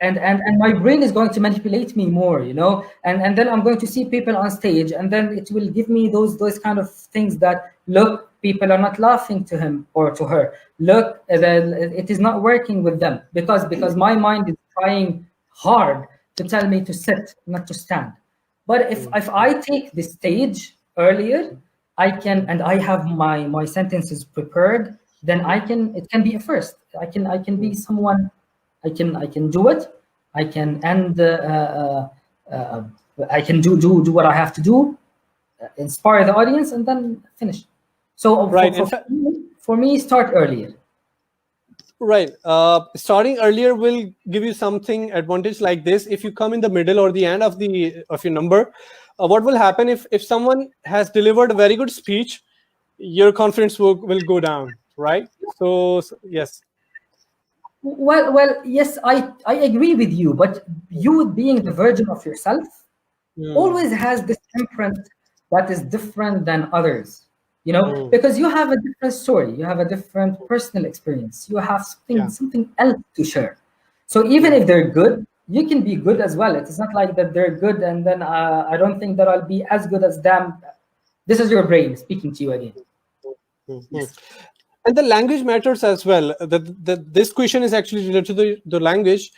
and my brain is going to manipulate me more, and then I'm going to see people on stage, and then it will give me those kind of things that, look, people are not laughing to him or to her, look, it is not working with them, because my mind is trying hard to tell me to sit, not to stand. But if I take the stage earlier, I can, and I have my sentences prepared, then it can be a first. I can be someone. I can do it. I can I can do what I have to do, inspire the audience, and then finish. So Right. For me, start earlier. Right. Starting earlier will give you something advantage like this. If you come in the middle or the end of your number, what will happen if someone has delivered a very good speech, your confidence will go down, right? So yes. Well, yes, I agree with you, but you being the version of yourself always has this imprint that is different than others, because you have a different story, you have a different personal experience, you have something else to share. So even if they're good, you can be good as well. It's not like that they're good and then I don't think that I'll be as good as them. This is your brain speaking to you again. Yes. And the language matters as well. This question is actually related to the language.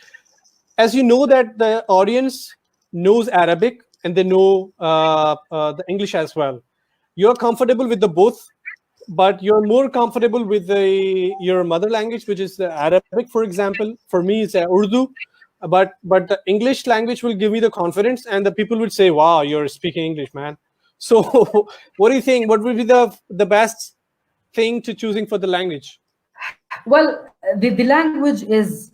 As you know that the audience knows Arabic and they know the English as well. You're comfortable with the both, but you're more comfortable with your mother language, which is the Arabic, for example. For me, it's Urdu. But the English language will give me the confidence, and the people would say, "Wow, you're speaking English, man." So, what do you think? What would be the best thing to choosing for the language? Well, the language is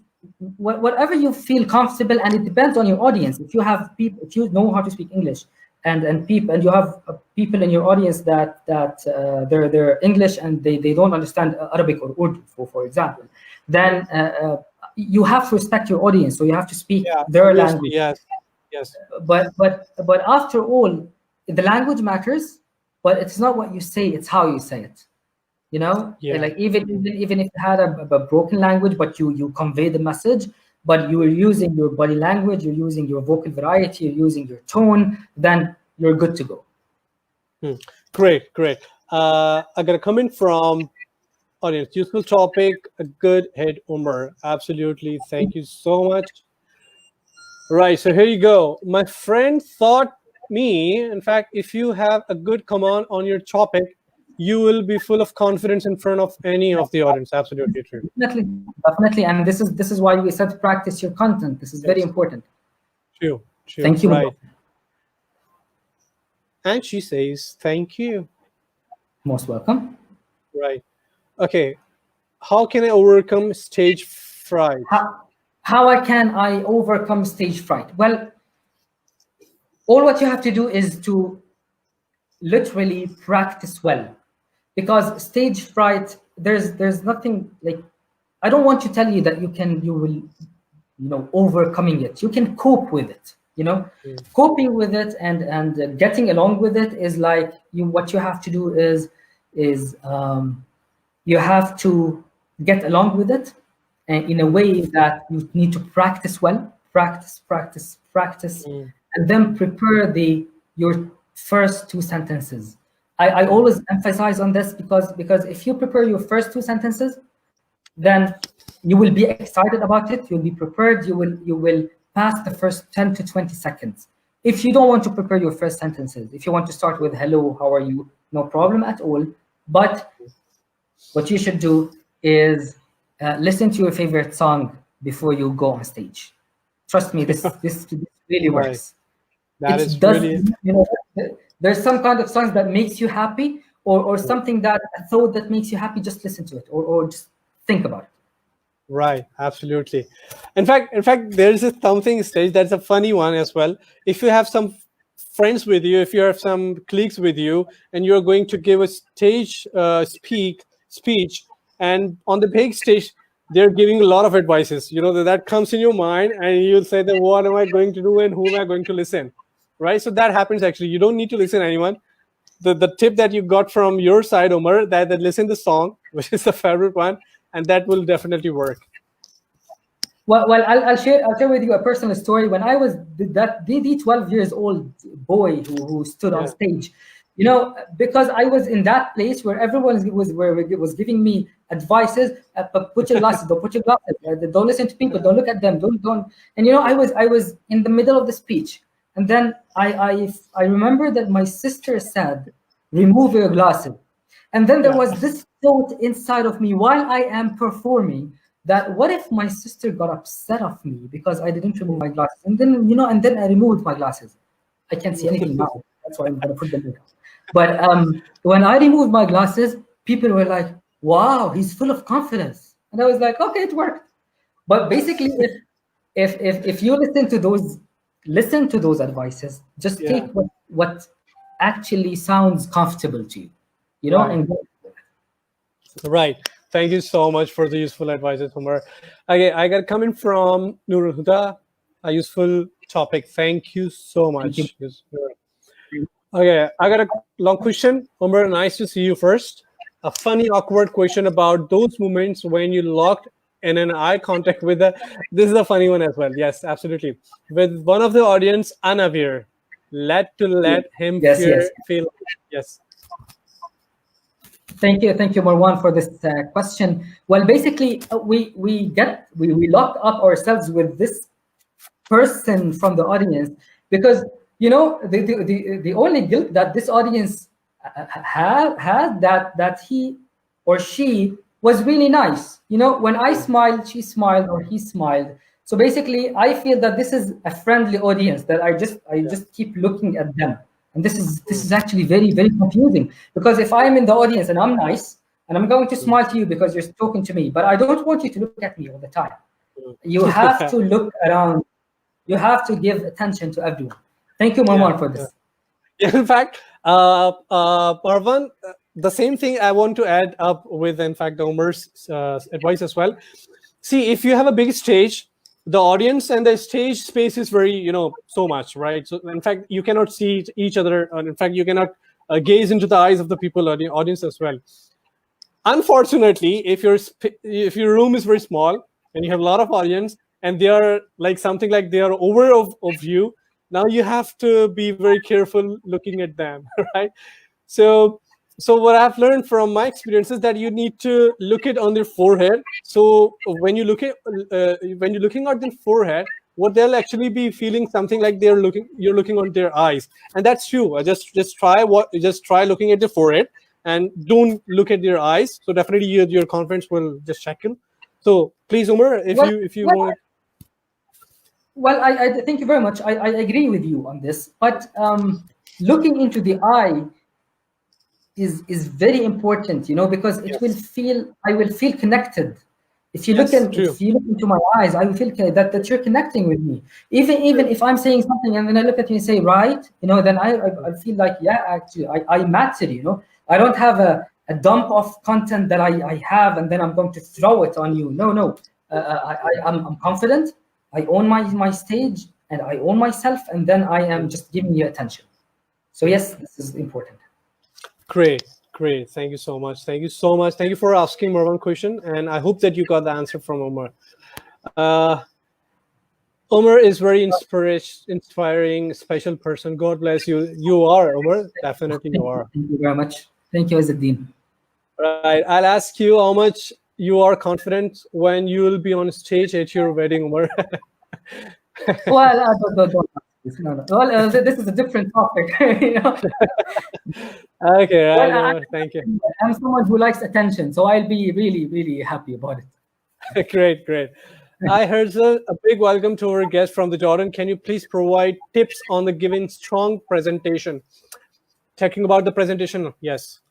whatever you feel comfortable, and it depends on your audience. If you have people, if you know how to speak English, and you have people in your audience that they're English and they don't understand Arabic or Urdu, for example, then you have to respect your audience, so you have to speak their language. Yes. But after all, the language matters, but it's not what you say; it's how you say it. Like even if you had a broken language, but you convey the message, but you are using your body language, you're using your vocal variety, you're using your tone, then you're good to go. Great. I got a comment from audience. Useful topic. A good head, Omar. Absolutely. Thank you so much. Right. So here you go. My friend thought me. In fact, if you have a good command on your topic, you will be full of confidence in front of any of the audience. Absolutely true. Definitely. And this is why we said practice your content. This is very important. True. Thank you. Right. And she says, thank you. Most welcome. Right. Okay. How can I overcome stage fright? How can I overcome stage fright? Well, all what you have to do is to literally practice well. Because stage fright, there's nothing like, I don't want to tell you that you will overcoming it. You can cope with it. Coping with it and getting along with it is like what you have to do is you have to get along with it, and in a way that you need to practice well, practice, and then prepare your first two sentences. I always emphasize on this because if you prepare your first two sentences, then you will be excited about it. You'll be prepared. You will pass the first 10 to 20 seconds. If you don't want to prepare your first sentences, if you want to start with hello, how are you? No problem at all. But what you should do is listen to your favorite song before you go on stage. Trust me, this really works. That is really. There's some kind of songs that makes you happy, or something that a thought that makes you happy. Just listen to it, or just think about it. Right, absolutely. In fact, there's something stage that's a funny one as well. If you have some friends with you, if you have some colleagues with you, and you're going to give a stage speech, and on the big stage, they're giving a lot of advices. That comes in your mind, and you'll say that what am I going to do and who am I going to listen? Right. So that happens actually. You don't need to listen to anyone. The tip that you got from your side, Omar, that listen to the song, which is the favorite one, and that will definitely work. I'll share with you a personal story. When I was the 12 years old boy who stood on stage, you know, because I was in that place where everyone was giving me advices. Put your glasses, don't put your glasses. Don't listen to people. Don't look at them. Don't. And you know, I was in the middle of the speech, and then I remember that my sister said, "Remove your glasses." And then there was this thought inside of me while I am performing, that what if my sister got upset of me because I didn't remove my glasses? And then, you know, and then I removed my glasses. I can't see anything now. That's why I'm gonna put them back. But when I removed my glasses, people were like, wow, he's full of confidence. And I was like, okay, it worked. But basically, if you listen to those advices, just take what actually sounds comfortable to you, you know, and go. Right. Thank you so much for the useful advices, Omar. Okay, I got coming from Nurul Huda, a useful topic. Thank you so much. Okay, I got a long question. Omar, nice to see you first. A funny, awkward question about those moments when you locked in an eye contact with this is a funny one as well. Yes, absolutely. With one of the audience unaware. Let him feel. Yes. Thank you, Marwan, for this question. Well, basically, we locked up ourselves with this person from the audience because, you know, the only guilt that this audience had that he or she was really nice. You know, when I smiled, she smiled, or he smiled. So basically, I feel that this is a friendly audience that I just keep looking at them. And this is actually very, very confusing, because if I'm in the audience and I'm nice and I'm going to smile to you because you're talking to me, but I don't want you to look at me all the time. You have to look around. You have to give attention to everyone. Thank you, Marwan, for this. In fact, Marwan, the same thing I want to add up with, in fact, Omar's advice as well. See, if you have a big stage, the audience and the stage space is very, you know, so much, right? So in fact, you cannot see each other. And in fact, you cannot gaze into the eyes of the people or the audience as well. Unfortunately, if your room is very small and you have a lot of audience and they are like something like they are over of you, now you have to be very careful looking at them, right? So what I've learned from my experience is that you need to look it on their forehead. So when you look at when you're looking at their forehead, what they'll actually be feeling something like you're looking on their eyes, and that's true. Just try looking at the forehead and don't look at their eyes. So definitely your confidence will just shackle. So please, Umar, if you want. Well, I thank you very much. I agree with you on this, but looking into the eye is very important, you know, because I will feel connected. If you look into my eyes, I will feel that you're connecting with me. Even if I'm saying something and then I look at you and say, right, you know, then I feel like, yeah, actually I matter, you know. I don't have a dump of content that I have and then I'm going to throw it on you. No. I'm confident. I own my stage and I own myself, and then I am just giving you attention. So yes, this is important. Great. Thank you so much. Thank you for asking Marwan question, and I hope that you got the answer from Omar. Omar is very inspiring, special person. God bless you. You are, Omar. Definitely you are. Thank you very much. Thank you, Azzuddin. Right. I'll ask you how much you are confident when you will be on stage at your wedding, Omar. Well, don't. No. Well, this is a different topic. You know? Okay, well, thank you. I'm someone who likes attention, so I'll be really, really happy about it. Great. I heard a big welcome to our guest from the Jordan. Can you please provide tips on the giving strong presentation? Talking about the presentation, yes.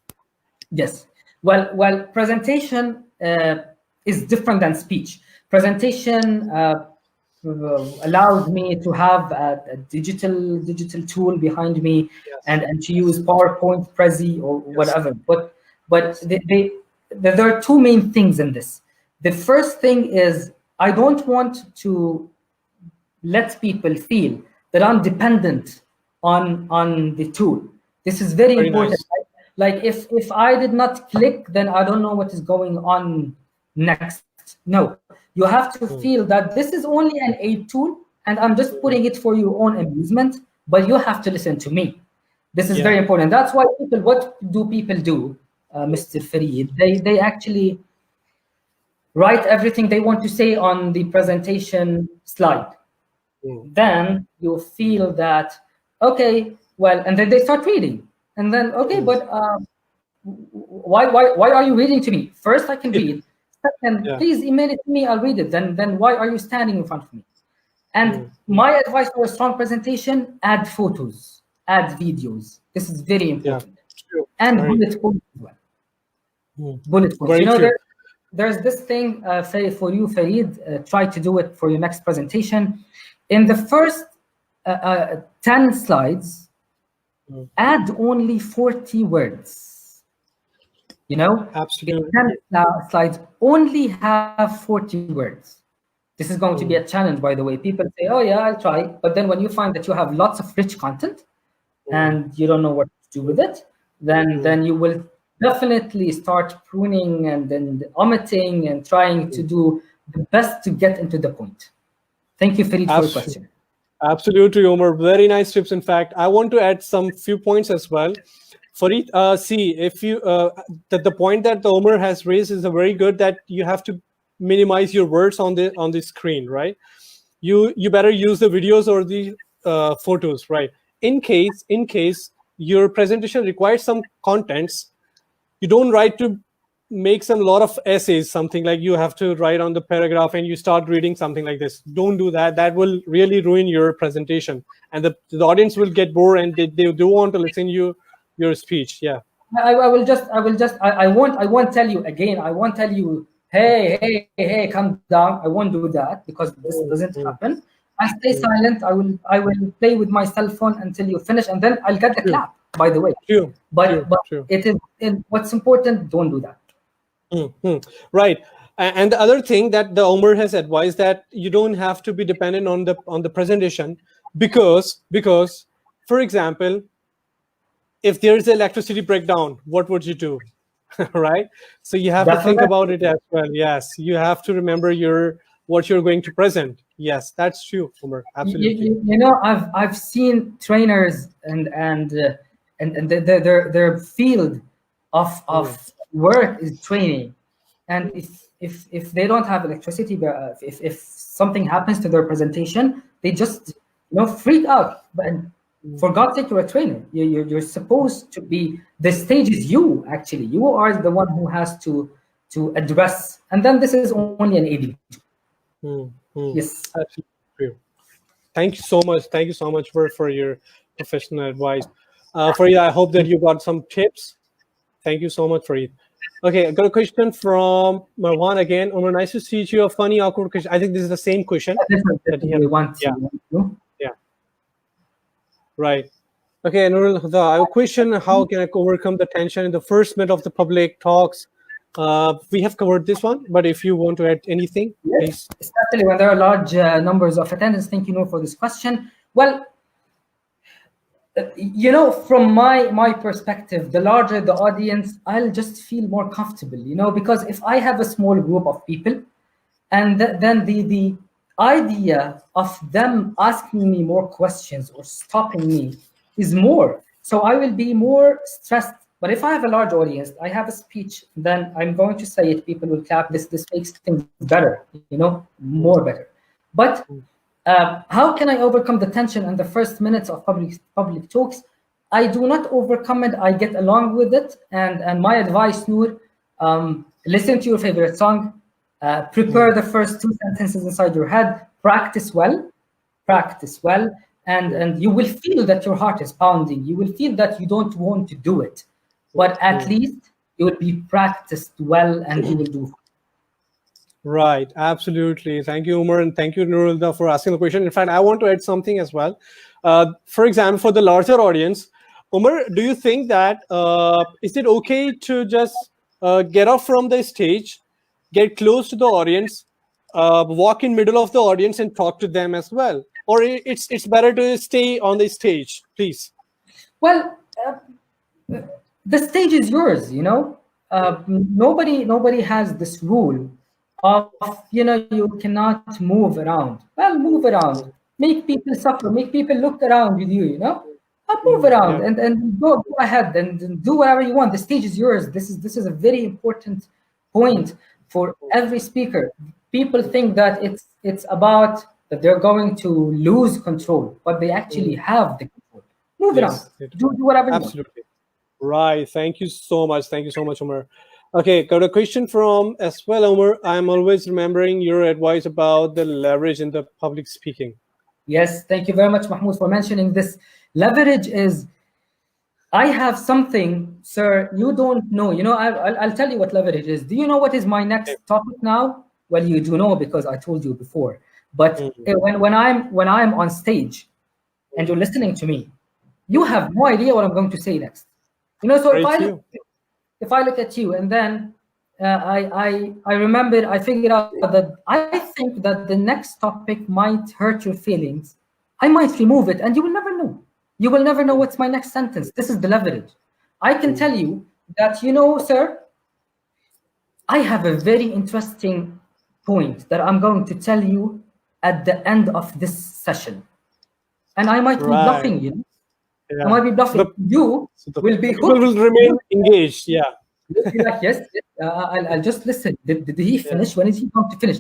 Yes. Well, presentation is different than speech. Presentation allows me to have a digital tool behind me, and to use PowerPoint, Prezi, or whatever. But there are two main things in this. The first thing is I don't want to let people feel that I'm dependent on the tool. This is very important. Nice. Like if I did not click, then I don't know what is going on next. No. You have to feel that this is only an aid tool, and I'm just putting it for your own amusement, but you have to listen to me. This is very important. That's why what do people do, Mr. Fareed? They actually write everything they want to say on the presentation slide. Then you feel that, okay, well, and then they start reading. And then, okay, but why are you reading to me? First, I can read. Second, please email it to me, I'll read it. Then why are you standing in front of me? And my advice for a strong presentation, add photos, add videos. This is very important. And bullet points as well. Bullet points. You know, there's this thing for you, Fareed, try to do it for your next presentation. In the first 10 slides, add only 40 words. You know, absolutely. 10 slides only have 40 words. This is going to be a challenge, by the way. People say, oh yeah, I'll try. But then when you find that you have lots of rich content and you don't know what to do with it, then you will definitely start pruning and then omitting and trying to do the best to get into the point. Thank you, Fareed, for your question. Absolutely, Omar. Very nice tips. In fact, I want to add some few points as well. Fareed, see, if you that the point that the Omar has raised is a very good, that you have to minimize your words on the screen, right? You better use the videos or the photos, right? In case your presentation requires some contents, you don't write to make some lot of essays, something like you have to write on the paragraph and you start reading something like this. Don't do that. That will really ruin your presentation, and the audience will get bored and they do want to listen to your speech. Yeah. I won't tell you again. I won't tell you, hey, calm down. I won't do that, because this doesn't happen. I stay silent. I will play with my cell phone until you finish, and then I'll get the clap, by the way. But it is what's important, don't do that. Right. And the other thing that the Omar has advised, that you don't have to be dependent on the presentation, because for example, if there's an electricity breakdown, what would you do? Right? So you have to think about it as well. Yes, you have to remember what you're going to present. Yes, that's true, Omar. Absolutely. You know, I've seen trainers and their field of work is training, and if they don't have electricity, if something happens to their presentation, they just freak out. But for God's sake, you're a trainer. You're supposed to be. The stage is you. Actually, you are the one who has to address. And then this is only an aid. Yes, absolutely true. Thank you so much. Thank you so much for your professional advice. Fareed, I hope that you got some tips. Thank you so much, Fareed. Okay, I got a question from Marwan again. Omar, nice to see you. A funny, awkward question. I think this is the same question. Yeah. Right. Okay, Nurul Huda, I have a question. How can I overcome the tension in the first minute of the public talks? We have covered this one, but if you want to add anything, please. Especially when there are large numbers of attendance. Thank you, Noor, for this question. Well, from my perspective, the larger the audience, I'll just feel more comfortable, because if I have a small group of people, and then the idea of them asking me more questions or stopping me is more. So I will be more stressed. But if I have a large audience, I have a speech, then I'm going to say it, people will clap. This makes things better, more better. But how can I overcome the tension in the first minutes of public talks? I do not overcome it. I get along with it. And my advice, Noor, listen to your favorite song. Prepare the first 2 sentences inside your head. Practice well, and you will feel that your heart is pounding. You will feel that you don't want to do it, but at least you will be practiced well, and you will do. Right, absolutely. Thank you, Umar, and thank you, Nurulda, for asking the question. In fact, I want to add something as well. For example, for the larger audience, Umar, do you think that is it okay to just get off from the stage, get close to the audience, walk in middle of the audience and talk to them as well? Or it's better to stay on the stage, please? Well, the stage is yours, Nobody has this rule you cannot move around. Well, move around. Make people suffer. Make people look around with you. Move around Yeah. and go ahead and do whatever you want. The stage is yours. This is a very important point for every speaker. People think that it's about that they're going to lose control, but they actually have the control. Move around. Do whatever you want. Absolutely. Right. Thank you so much. Thank you so much, Omar. Okay, got a question from as well, Omar. I'm always remembering your advice about the leverage in the public speaking. Yes, thank you very much, Mahmoud, for mentioning this. Leverage is, I have something, sir, you don't know. I'll tell you what leverage is. Do you know what is my next topic now? Well, you do know because I told you before. But when I'm on stage and you're listening to me, you have no idea what I'm going to say next. So if I look at you and then I remember, I figured out that I think that the next topic might hurt your feelings. I might remove it and you will never know. You will never know what's my next sentence. This is the leverage. I can tell you that, sir, I have a very interesting point that I'm going to tell you at the end of this session. And I might be bluffing, I might be bluffing. You will be hooked. People will remain engaged, yeah. You'll be like, yes, I'll just listen. Did he finish? When is he going to finish?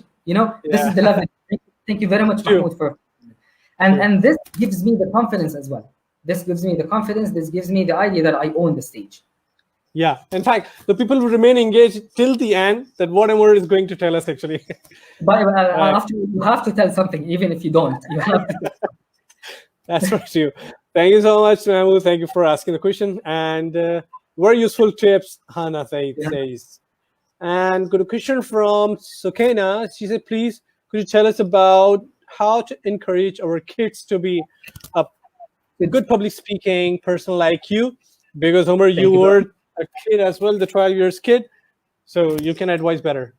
This is the level. Thank you very much, Mahmoud, for and this gives me the confidence as well. This gives me the confidence. This gives me the idea that I own the stage. Yeah. In fact, the people will remain engaged till the end, that whatever is going to tell us actually. But after you have to tell something, even if you don't. You have to. That's for sure. Thank you so much, Mahmoud. Thank you for asking the question. And very useful tips, Hannah says. And got a question from Sukena. She said, please, could you tell us about how to encourage our kids to be a good public speaking person like you? Because, Omar, you were a kid as well, the 12 years kid. So you can advise better.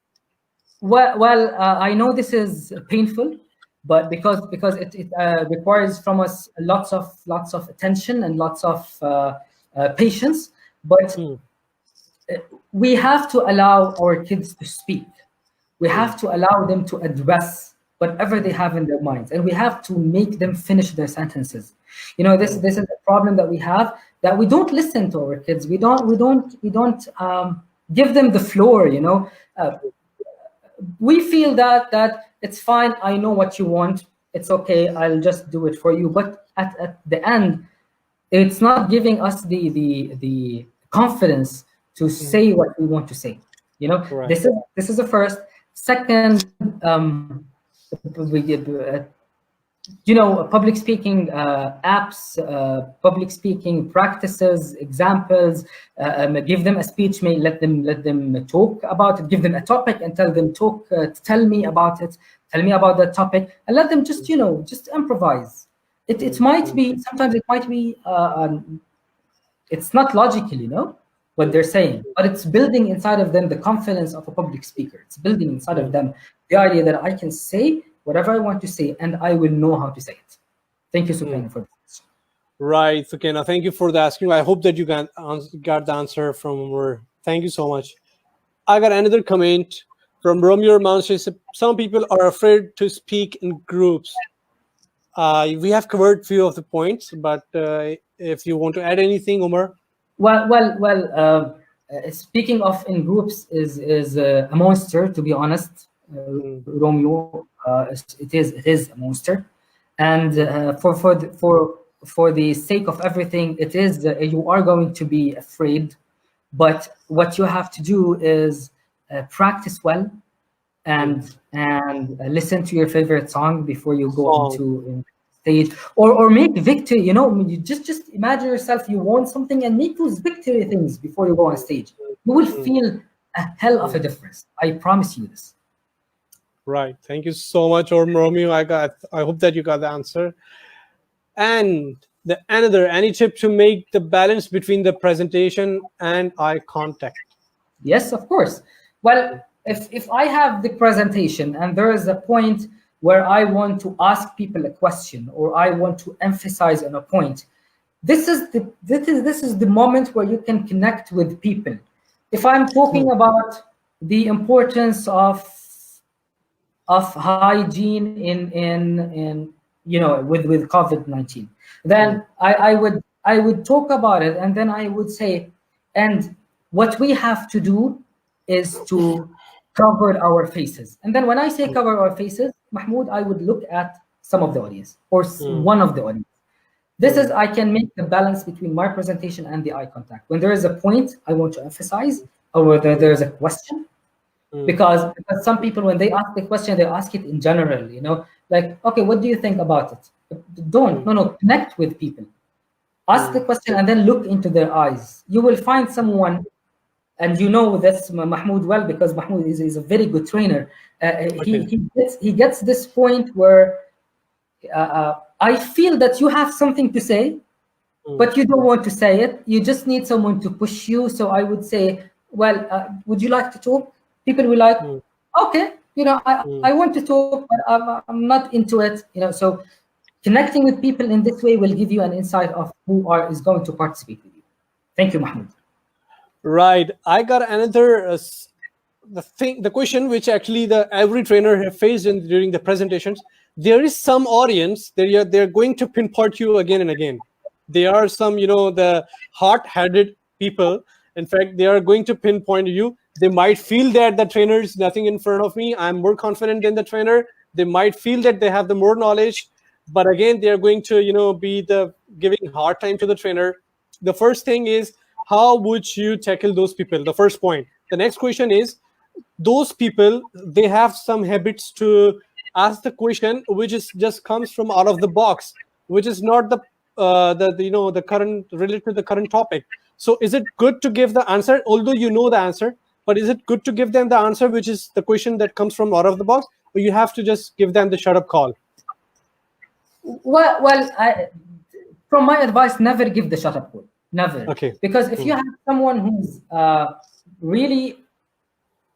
Well, I know this is painful, but because it requires from us lots of attention and lots of patience. But we have to allow our kids to speak. We have to allow them to address whatever they have in their minds, and we have to make them finish their sentences. This is a problem that we have, that we don't listen to our kids. We don't give them the floor. We feel that it's fine. I know what you want. It's okay. I'll just do it for you. But at the end, it's not giving us the confidence to say what we want to say. This is the first. Second, we give public speaking apps, public speaking practices, examples. Give them a speech. Let them talk about it. Give them a topic and tell them tell me about it. Tell me about that topic, and let them just improvise. It might be, sometimes it might be it's not logical, what they're saying, but it's building inside of them the confidence of a public speaker. It's building inside of them the idea that I can say whatever I want to say and I will know how to say it. Thank you, Sukena, for this. Right, Sukena, thank you for the asking. I hope that you got the answer from her. Thank you so much. I got another comment from Romeo Mount. She said, some people are afraid to speak in groups. We have covered few of the points, but if you want to add anything, Omar. Well. Speaking of in groups is a monster, to be honest. Romeo, it is a monster, and for the sake of everything, it is you are going to be afraid, but what you have to do is practice well, and listen to your favorite song before you go into stage, or make victory. You just imagine yourself, you want something, and make those victory things before you go on stage. You will feel a hell of a difference. I promise you this. Right. Thank you so much, Romeo. I hope that you got the answer. And any tip to make the balance between the presentation and eye contact? Yes, of course. Well, if I have the presentation and there is a point where I want to ask people a question, or I want to emphasize on a point, this is the moment where you can connect with people. If I'm talking about the importance of of hygiene in with COVID-19. Then I would talk about it, and then I would say, and what we have to do is to cover our faces. And then when I say cover our faces, Mahmoud, I would look at some of the audience or one of the audience. This is, I can make the balance between my presentation and the eye contact. When there is a point I want to emphasize, or whether there is a question, because some people, when they ask the question, they ask it in general, like, okay, what do you think about it? No, connect with people. Ask the question and then look into their eyes. You will find someone, and you know this, Mahmoud, well, because Mahmoud is a very good trainer. He gets this point where I feel that you have something to say, but you don't want to say it. You just need someone to push you. So I would say, well, would you like to talk? People will like, okay, I want to talk, but I'm not into it. So connecting with people in this way will give you an insight of who is going to participate with you. Thank you, Mahmoud. Right. I got another the question which actually every trainer have faced during the presentations. There is some audience they're going to pinpoint you again and again. There are some the hard-headed people. In fact, they are going to pinpoint you. They might feel that the trainer is nothing in front of me. I'm more confident than the trainer. They might feel that they have the more knowledge, but again, they are going to be giving hard time to the trainer. The first thing is, how would you tackle those people? The first point. The next question is, those people, they have some habits to ask the question which is just comes from out of the box, which is not the current related to the current topic. So is it good to give the answer, although you know the answer, but is it good to give them the answer which is the question that comes from out of the box, or you have to just give them the shut up call? Well, from my advice, never give the shut up call. Never. Okay. Because if you have someone who's really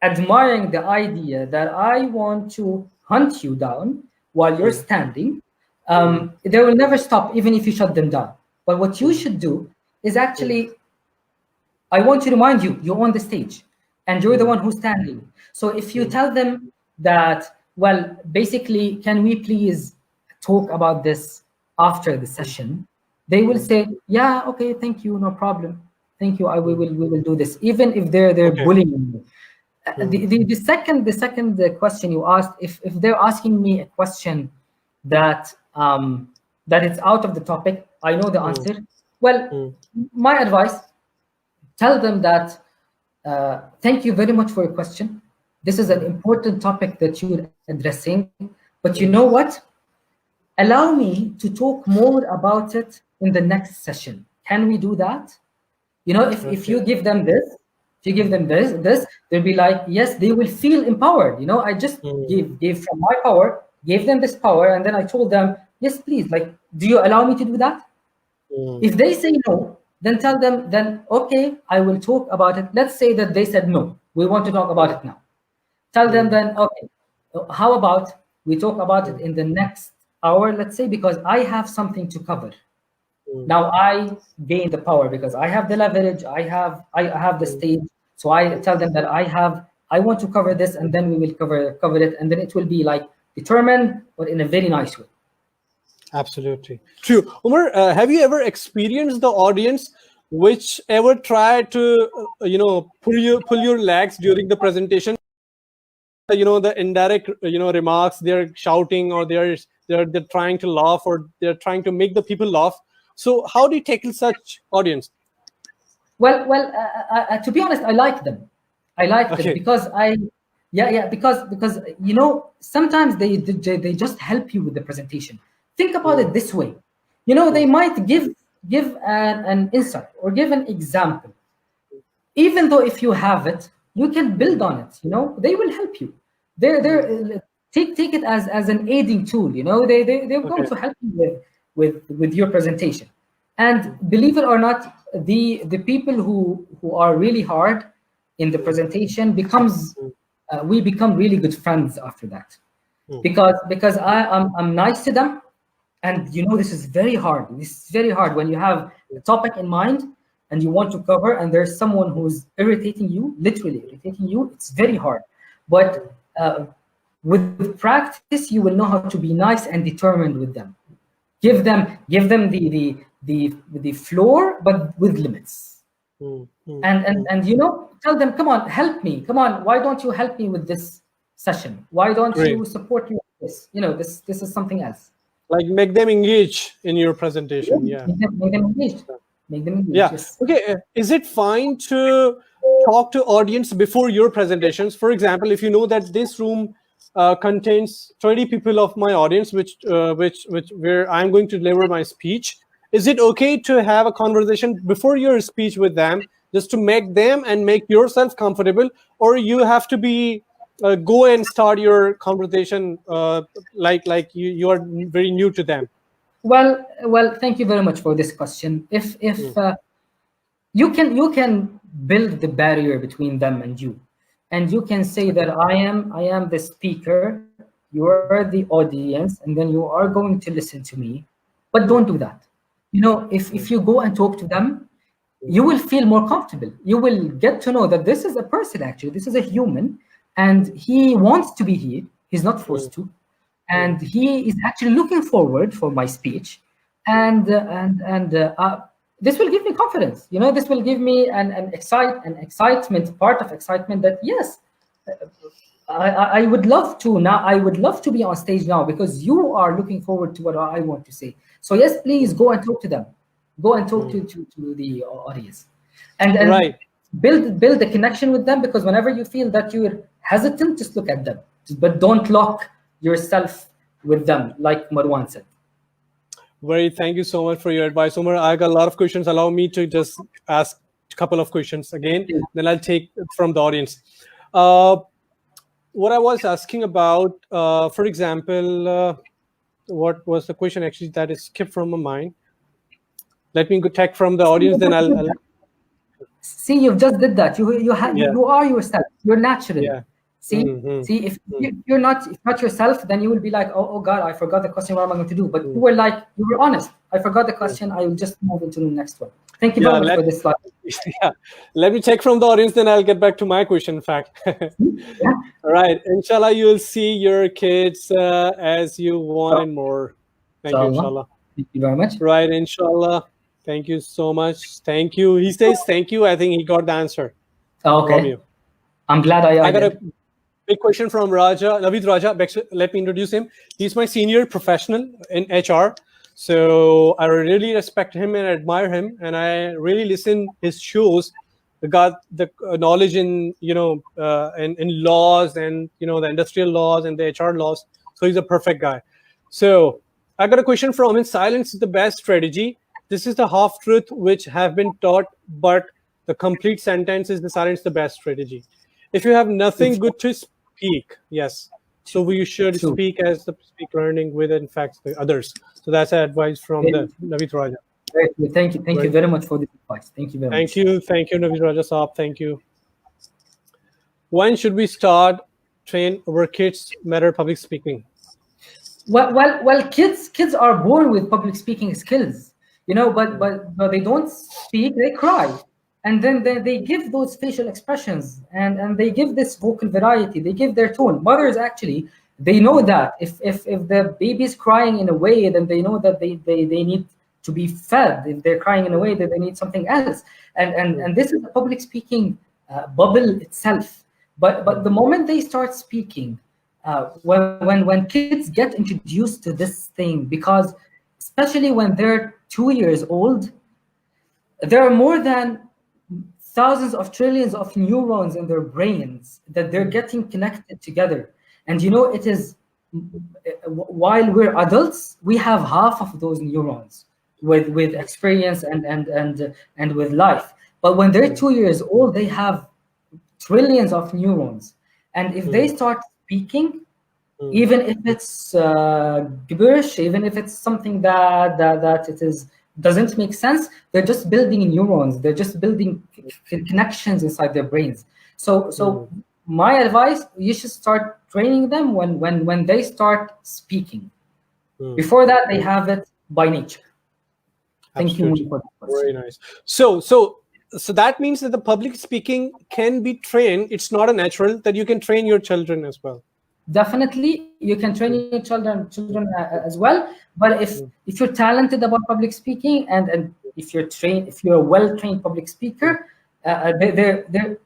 admiring the idea that I want to hunt you down while you're standing, they will never stop, even if you shut them down. But what you should do is actually, I want to remind you, you're on the stage and you're the one who's standing. So if you tell them that, well, basically, can we please talk about this after the session? They will say, yeah, okay, thank you, no problem. Thank you, we will do this, even if they're bullying you. The second question you asked, if they're asking me a question that is out of the topic, I know the answer. Well, my advice, tell them that thank you very much for your question. This is an important topic that you're addressing, but you know what? Allow me to talk more about it in the next session. Can we do that? If you give them this, they'll be like, yes, they will feel empowered. I just gave from my power, gave them this power, and then I told them, yes, please, like, do you allow me to do that? If they say no, then tell them, then, okay, I will talk about it. Let's say that they said, no, we want to talk about it now. Tell them then, okay, how about we talk about it in the next hour, let's say, because I have something to cover. Now I gain the power because I have the leverage, I have the stage. So I tell them that I want to cover this, and then we will cover it, and then it will be like determined, but in a very nice way. Absolutely true. Omar, have you ever experienced the audience which ever tried to pull your legs during the presentation? The indirect remarks, they're shouting, or they're trying to laugh, or they're trying to make the people laugh. So how do you tackle such audience? Well, to be honest, I like them. I like them because because sometimes they just help you with the presentation. Think about it this way. They might give an insight or give an example. Even though if you have it, you can build on it. They will help you. They're take it as an aiding tool. They're going to help you with your presentation. And believe it or not, the people who are really hard in the presentation we become really good friends after that, because I'm nice to them, and this is very hard. This is very hard when you have a topic in mind and you want to cover, and there's someone who's irritating you, literally irritating you. It's very hard, but With practice, you will know how to be nice and determined with them. Give them the floor, but with limits. And you know, tell them, come on, help me. Come on, why don't you help me with this session? Why don't you support me with this? You know, this is something else. Like make them engage in your presentation. Yeah. Make them engaged. Make them engaged. Yeah. Yes. Okay. Is it fine to talk to audience before your presentations? For example, if you know that this room contains 20 people of my audience, which where I'm going to deliver my speech, is it okay to have a conversation before your speech with them, just to make them and make yourself comfortable, or you have to be go and start your conversation like you are very new to them? Well, thank you very much for this question. If you can build the barrier between them and you, and you can say that I am the speaker, you are the audience, and then you are going to listen to me, but don't do that. You know, if you go and talk to them, you will feel more comfortable. You will get to know that this is a person, actually, this is a human, and he wants to be here. He's not forced to, and he is actually looking forward for my speech, and this will give me confidence. You know, this will give me an excitement, part of excitement that yes, I would love to now. I would love to be on stage now because you are looking forward to what I want to say. So yes, please go and talk to them. Go and talk to the audience, and build a connection with them, because whenever you feel that you're hesitant, just look at them, but don't lock yourself with them, like Marwan said. Thank you so much for your advice, Omar. I got a lot of questions. Allow me to just ask a couple of questions again, then I'll take from the audience. What I was asking about, for example, what was the question actually that is skipped from my mind? Let me go take from the audience, then I'll... See, you just did that. You are yourself. You're natural. Yeah. See, if you're not yourself, then you will be like, oh God, I forgot the question. What am I going to do? But you were honest. I forgot the question. I will just move into the next one. Thank you very much for this slide. Yeah. Let me check from the audience, then I'll get back to my question, in fact. All right. Inshallah, you will see your kids as you want and more. Thank you, inshallah. Thank you very much. Right, inshallah. Thank you so much. Thank you. He says thank you. I think he got the answer. Okay. From you. I'm glad I got a big question from Naveed Raja. Let me introduce him. He's my senior professional in HR. So I really respect him and admire him, and I really listen his shows. Got the knowledge in in laws and the industrial laws and the HR laws. So he's a perfect guy. So I got a question from him. Silence is the best strategy. This is the half truth which have been taught, but the complete sentence is the silence the best strategy. If you have nothing good to speak, yes. So we should speak as the speak learning with, in fact, the others. So that's advice from the Naveed Raja. Thank you very much for the advice. Thank you very much. Thank you, Naveed Raja Saab. Thank you. When should we start train our kids matter public speaking? Well, kids are born with public speaking skills, but they don't speak, they cry. And then they give those facial expressions and they give this vocal variety, they give their tone. Mothers actually, they know that if the baby is crying in a way, then they know that they need to be fed. If they're crying in a way, that they need something else. And this is the public speaking bubble itself. But the moment they start speaking, when kids get introduced to this thing, because especially when they're 2 years old, there are more than thousands of trillions of neurons in their brains that they're getting connected together. And it is, while we're adults, we have half of those neurons with experience and with life. But when they're 2 years old, they have trillions of neurons. And if they start speaking, even if it's gibberish, even if it's something that it is doesn't make sense, they're just building neurons. They're just building connections inside their brains. So my advice, you should start training them when they start speaking. Before that, they have it by nature. Thank you for that question. Very nice. So that means that the public speaking can be trained. It's not a natural that you can train your children as well. definitely you can train your children as well. But if you're talented about public speaking, and if you're a well-trained public speaker, they're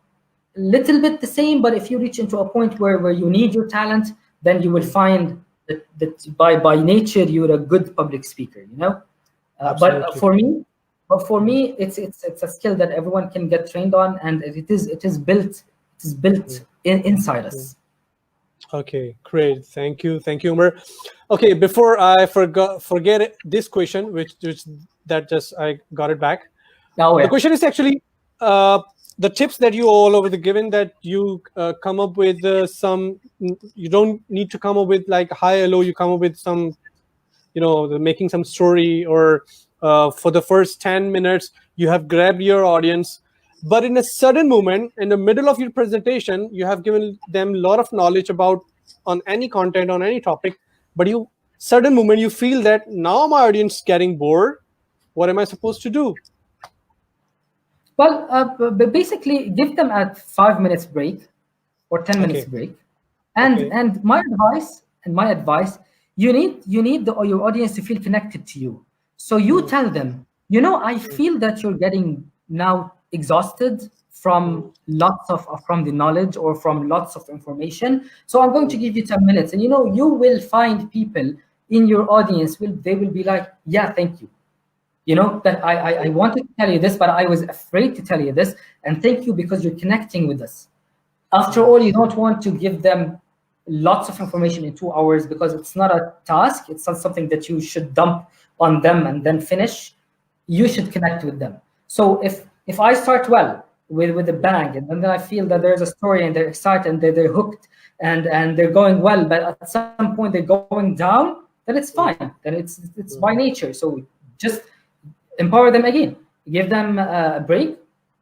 little bit the same. But if you reach into a point where you need your talent, then you will find that by nature you're a good public speaker, you know. But for me, it's a skill that everyone can get trained on, and it is built inside us. Okay, great. Thank you, Umar. Okay, before I forget this question, which that just I got it back. Oh, yeah. The question is actually the tips that you all over the given that you come up with some. You don't need to come up with like high or low. You come up with some, making some story, or for the first 10 minutes you have grabbed your audience, but in a sudden moment in the middle of your presentation you have given them a lot of knowledge about on any content, on any topic, but sudden moment you feel that now my audience is getting bored. What am I supposed to do? Well, basically give them a 5 minutes break or 10 minutes break, and my advice, you need your audience to feel connected to you. So you tell them, I feel that you're getting now exhausted from from the knowledge or from lots of information. So I'm going to give you 10 minutes, and you will find people in your audience they will be like, yeah, thank you. That I wanted to tell you this, but I was afraid to tell you this, and thank you because you're connecting with us. After all, you don't want to give them lots of information in 2 hours, because it's not a task. It's not something that you should dump on them and then finish. You should connect with them. So if I start well with a bang, and then I feel that there's a story and they're excited and they're hooked and they're going well, but at some point they're going down, then it's fine. Then it's by nature. So just empower them again, give them a break,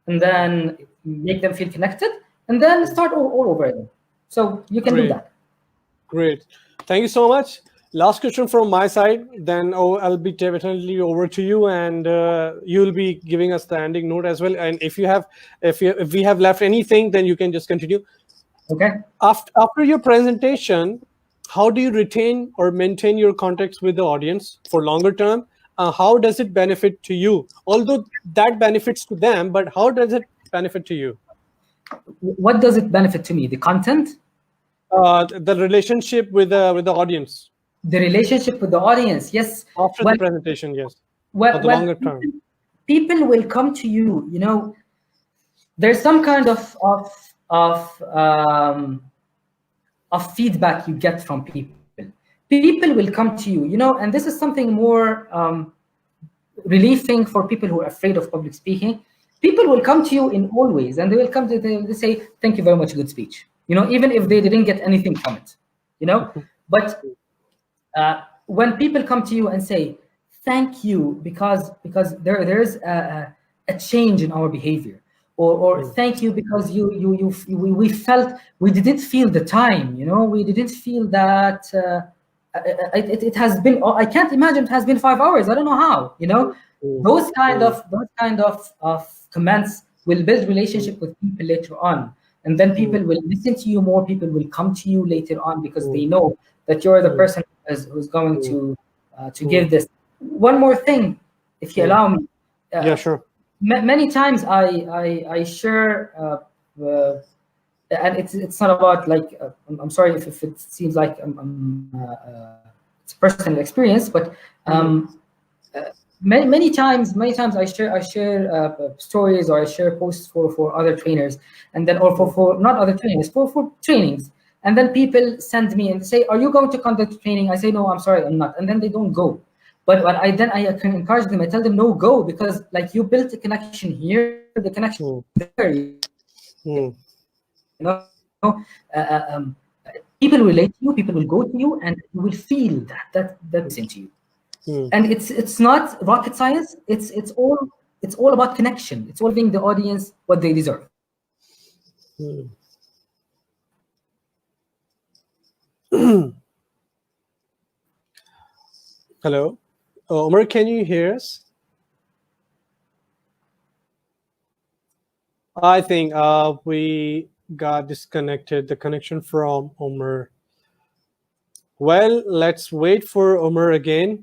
and then make them feel connected, and then start all over again. So you can do that. Great. Thank you so much. Last question from my side, then I'll be definitely over to you, and you'll be giving us the ending note as well. And if we have left anything, then you can just continue. Okay. After your presentation, how do you retain or maintain your contacts with the audience for longer term? How does it benefit to you? Although that benefits to them, but how does it benefit to you? What does it benefit to me? The content? The relationship with the audience. The relationship with the audience, yes. After the presentation, yes. For the longer term. People will come to you. There's some kind of feedback you get from people. People will come to you, and this is something more relieving for people who are afraid of public speaking. People will come to you in all ways, and they say, thank you very much, good speech. Even if they didn't get anything from it, But when people come to you and say, thank you, because there's a change in our behavior, or thank you because we felt, we didn't feel the time, we didn't feel that. It has been, I can't imagine it has been 5 hours. I don't know how, those kind of comments will build relationship with people later on. And then people will listen to you more. People will come to you later on because they know that you're the person who's going to give this. One more thing, if you allow me. Yeah, sure. Many times I share, and it's not about like I'm sorry if it seems like it's a personal experience, but many times I share stories, or I share posts for other trainers, and then or for not other trainers, for trainings, and then people send me and say, are you going to conduct training? I say, no, I'm sorry, I'm not, and then they don't go. But I can encourage them. I tell them, no, go, because like you built a connection here, the connection there. People relate to you, people will go to you, and you will feel that's into you. And it's not rocket science. It's all about connection. It's all giving the audience what they deserve. Hello, Omar, can you hear us? I think we got disconnected, the connection from Omar. Well, let's wait for Omar again.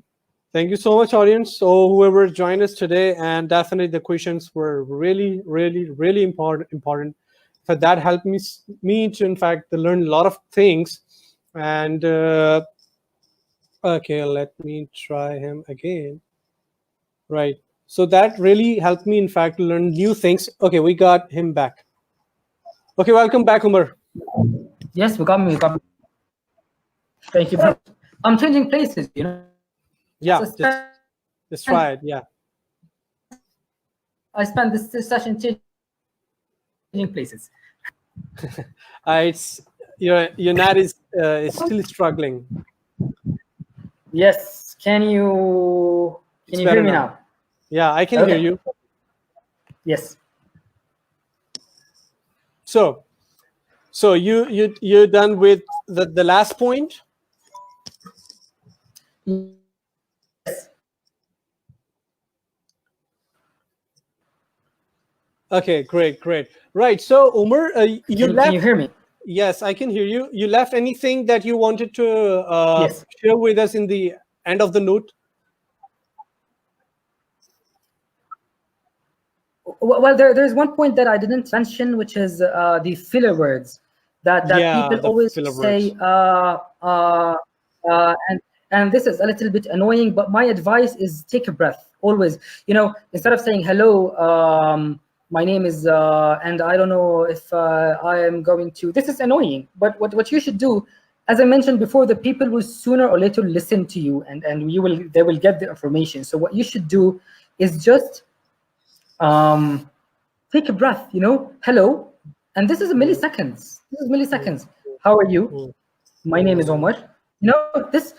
Thank you so much, audience. So whoever joined us today, and definitely the questions were really, really, really important. So that helped me to, in fact, to learn a lot of things. And okay, let me try him again. Right. So that really helped me, in fact, to learn new things. Okay, we got him back. Okay, welcome back, Umar. Yes, we got me. Thank you. I'm changing places, you know. Yeah, just try it. Yeah. I spent this session changing places. It's your NAT is still struggling. Yes. Can you hear me now? Yeah, I can hear you. Yes. So you're done with the last point? Yes. Okay, great. Right. So Umar, you left. Can you hear me? Yes, I can hear you. You left anything that you wanted to Yes. share with us in the end of the note? Well, there's one point that I didn't mention, which is the filler words that people always say. And this is a little bit annoying, but my advice is take a breath always. You know, instead of saying hello, my name is, and I don't know if I am going to. This is annoying, but what you should do, as I mentioned before, the people will sooner or later listen to you, and they will get the information. So what you should do is just take a breath, you know, hello, and this is milliseconds. How are you? My name is Omar. You know, this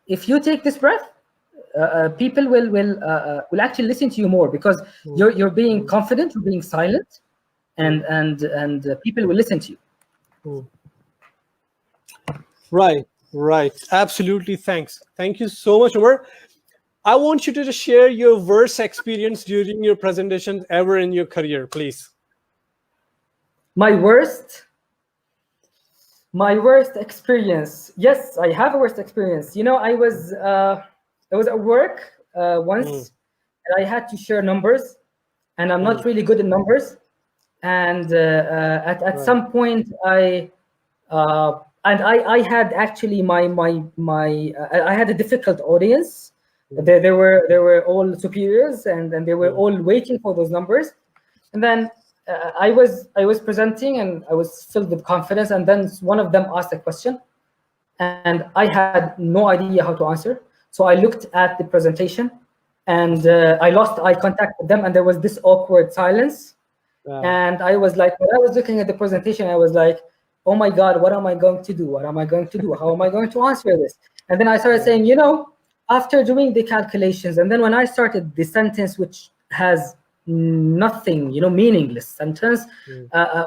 if you take this breath, people will actually listen to you more, because you're being confident, you're being silent, and people will listen to you. Right. Absolutely. Thank you so much, Omar. I want you to just share your worst experience during your presentation ever in your career, please. My worst experience. Yes, I have a worst experience. You know, I was at work once, and I had to share numbers, and I'm not really good at numbers. And at some point, I had actually I had a difficult audience. They were all superiors, and they were all waiting for those numbers. And then I was presenting, and I was filled with confidence. And then one of them asked a question, and I had no idea how to answer. So I looked at the presentation, and I lost eye contact with them, and there was this awkward silence. Wow. And I was like, when I was looking at the presentation, I was like, oh my God, what am I going to do? How am I going to answer this? And then I started saying, you know, after doing the calculations, and then when I started the sentence, which has nothing, you know, meaningless sentence,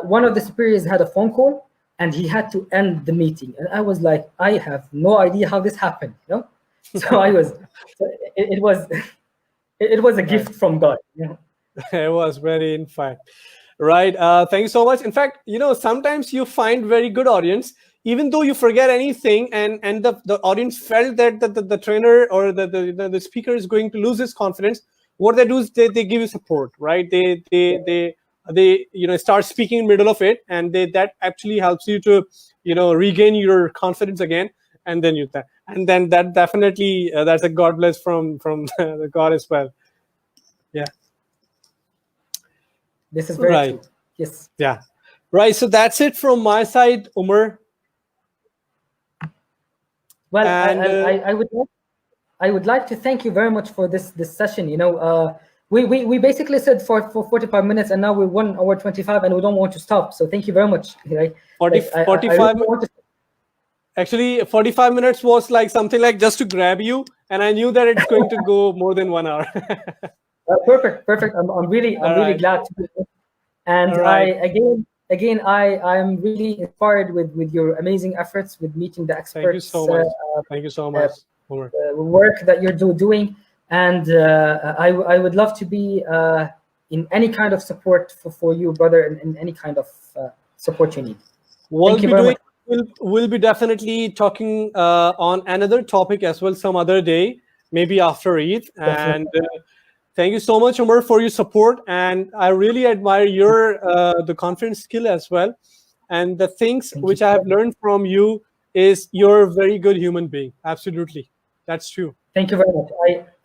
one of the superiors had a phone call, and he had to end the meeting. And I was like, I have no idea how this happened, you know? So it was a gift from God, you know? It was very, in fact. Right. Thank you so much. In fact, you know, sometimes you find very good audience, even though you forget anything, and the audience felt that the trainer or the speaker is going to lose his confidence. What they do is they give you support, right? They you know, start speaking in the middle of it, and that actually helps you to, you know, regain your confidence again. And then that definitely that's a God bless from the God as well. Yeah. This is very true. Yes. Yeah. Right. So that's it from my side, Umar. Well, I would like to thank you very much for this session. You know, we basically said for 45 minutes, and now we're 1 hour 25, and we don't want to stop. So thank you very much. Right? 45. Actually, 45 minutes was like something like just to grab you, and I knew that it's going to go more than 1 hour. Perfect. I'm really glad to be here. And again, I'm really inspired with your amazing efforts with meeting the experts. Thank you so much. Thank you so much. Work that you're doing, and I would love to be in any kind of support for you, brother, in any kind of support you need. Thank you very much. we'll be definitely talking on another topic as well some other day, maybe after Eid. And thank you so much, Umar, for your support. And I really admire your the conference skill as well. And the things which I have learned from you is you're a very good human being. Absolutely, that's true. Thank you very much.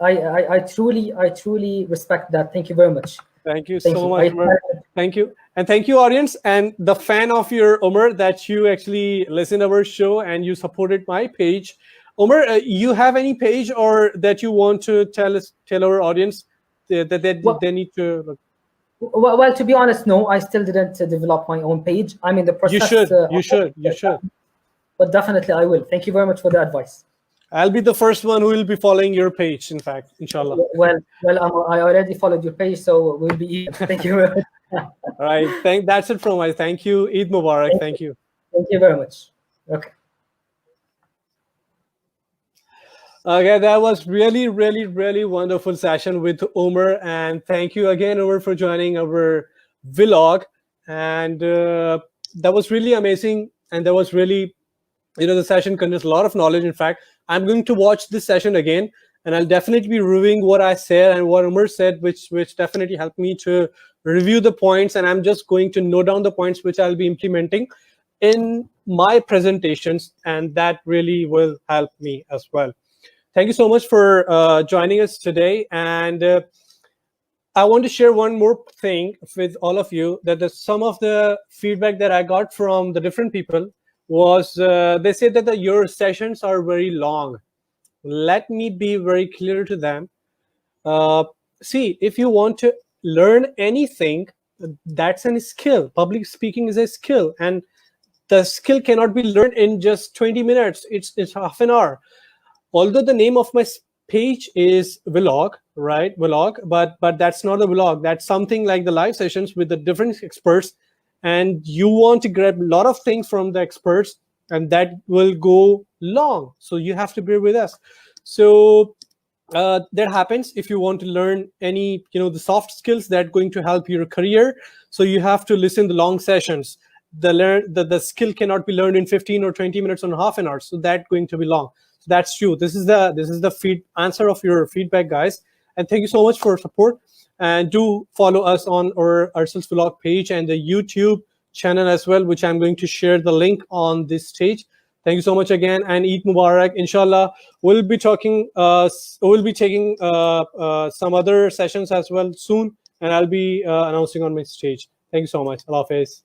I truly respect that. Thank you very much. Thank you so much, Umar. Thank you. And thank you, audience, and the fan of your Umar that you actually listen our show and you supported my page. Umar, you have any page or that you want to tell our audience that they need to look? Well, to be honest, no, I still didn't develop my own page. I'm in the process. You should. But definitely I will. Thank you very much for the advice. I'll be the first one who will be following your page, in fact, inshallah. Well, I already followed your page, so we'll be even. Thank you very much. All right. That's it from us. Thank you. Eid Mubarak. Thank you. Thank you very much. Okay. Okay, that was really, really, really wonderful session with Umar, and thank you again, Umar, for joining our vlog. And that was really amazing, and that was really, the session contains a lot of knowledge. In fact, I'm going to watch this session again, and I'll definitely be reviewing what I said and what Umar said, which definitely helped me to review the points. And I'm just going to note down the points which I'll be implementing in my presentations, and that really will help me as well. Thank you so much for joining us today. And I want to share one more thing with all of you, that some of the feedback that I got from the different people was they said that your sessions are very long. Let me be very clear to them. See, if you want to learn anything, that's a skill. Public speaking is a skill, and the skill cannot be learned in just 20 minutes. It's half an hour. Although the name of my page is vlog, right? Vlog, but that's not a vlog. That's something like the live sessions with the different experts, and you want to grab a lot of things from the experts, and that will go long. So you have to bear with us. So that happens if you want to learn any, the soft skills that are going to help your career. So you have to listen to long sessions. The skill cannot be learned in 15 or 20 minutes or half an hour. So that's going to be long. That's true. This is the answer of your feedback, guys. And thank you so much for support. And do follow us on our Arsal's Vlog page and the YouTube channel as well, which I'm going to share the link on this stage. Thank you so much again, and Eid Mubarak. Inshallah, we'll be taking some other sessions as well soon, and I'll be announcing on my stage. Thank you so much. Allah Hafiz.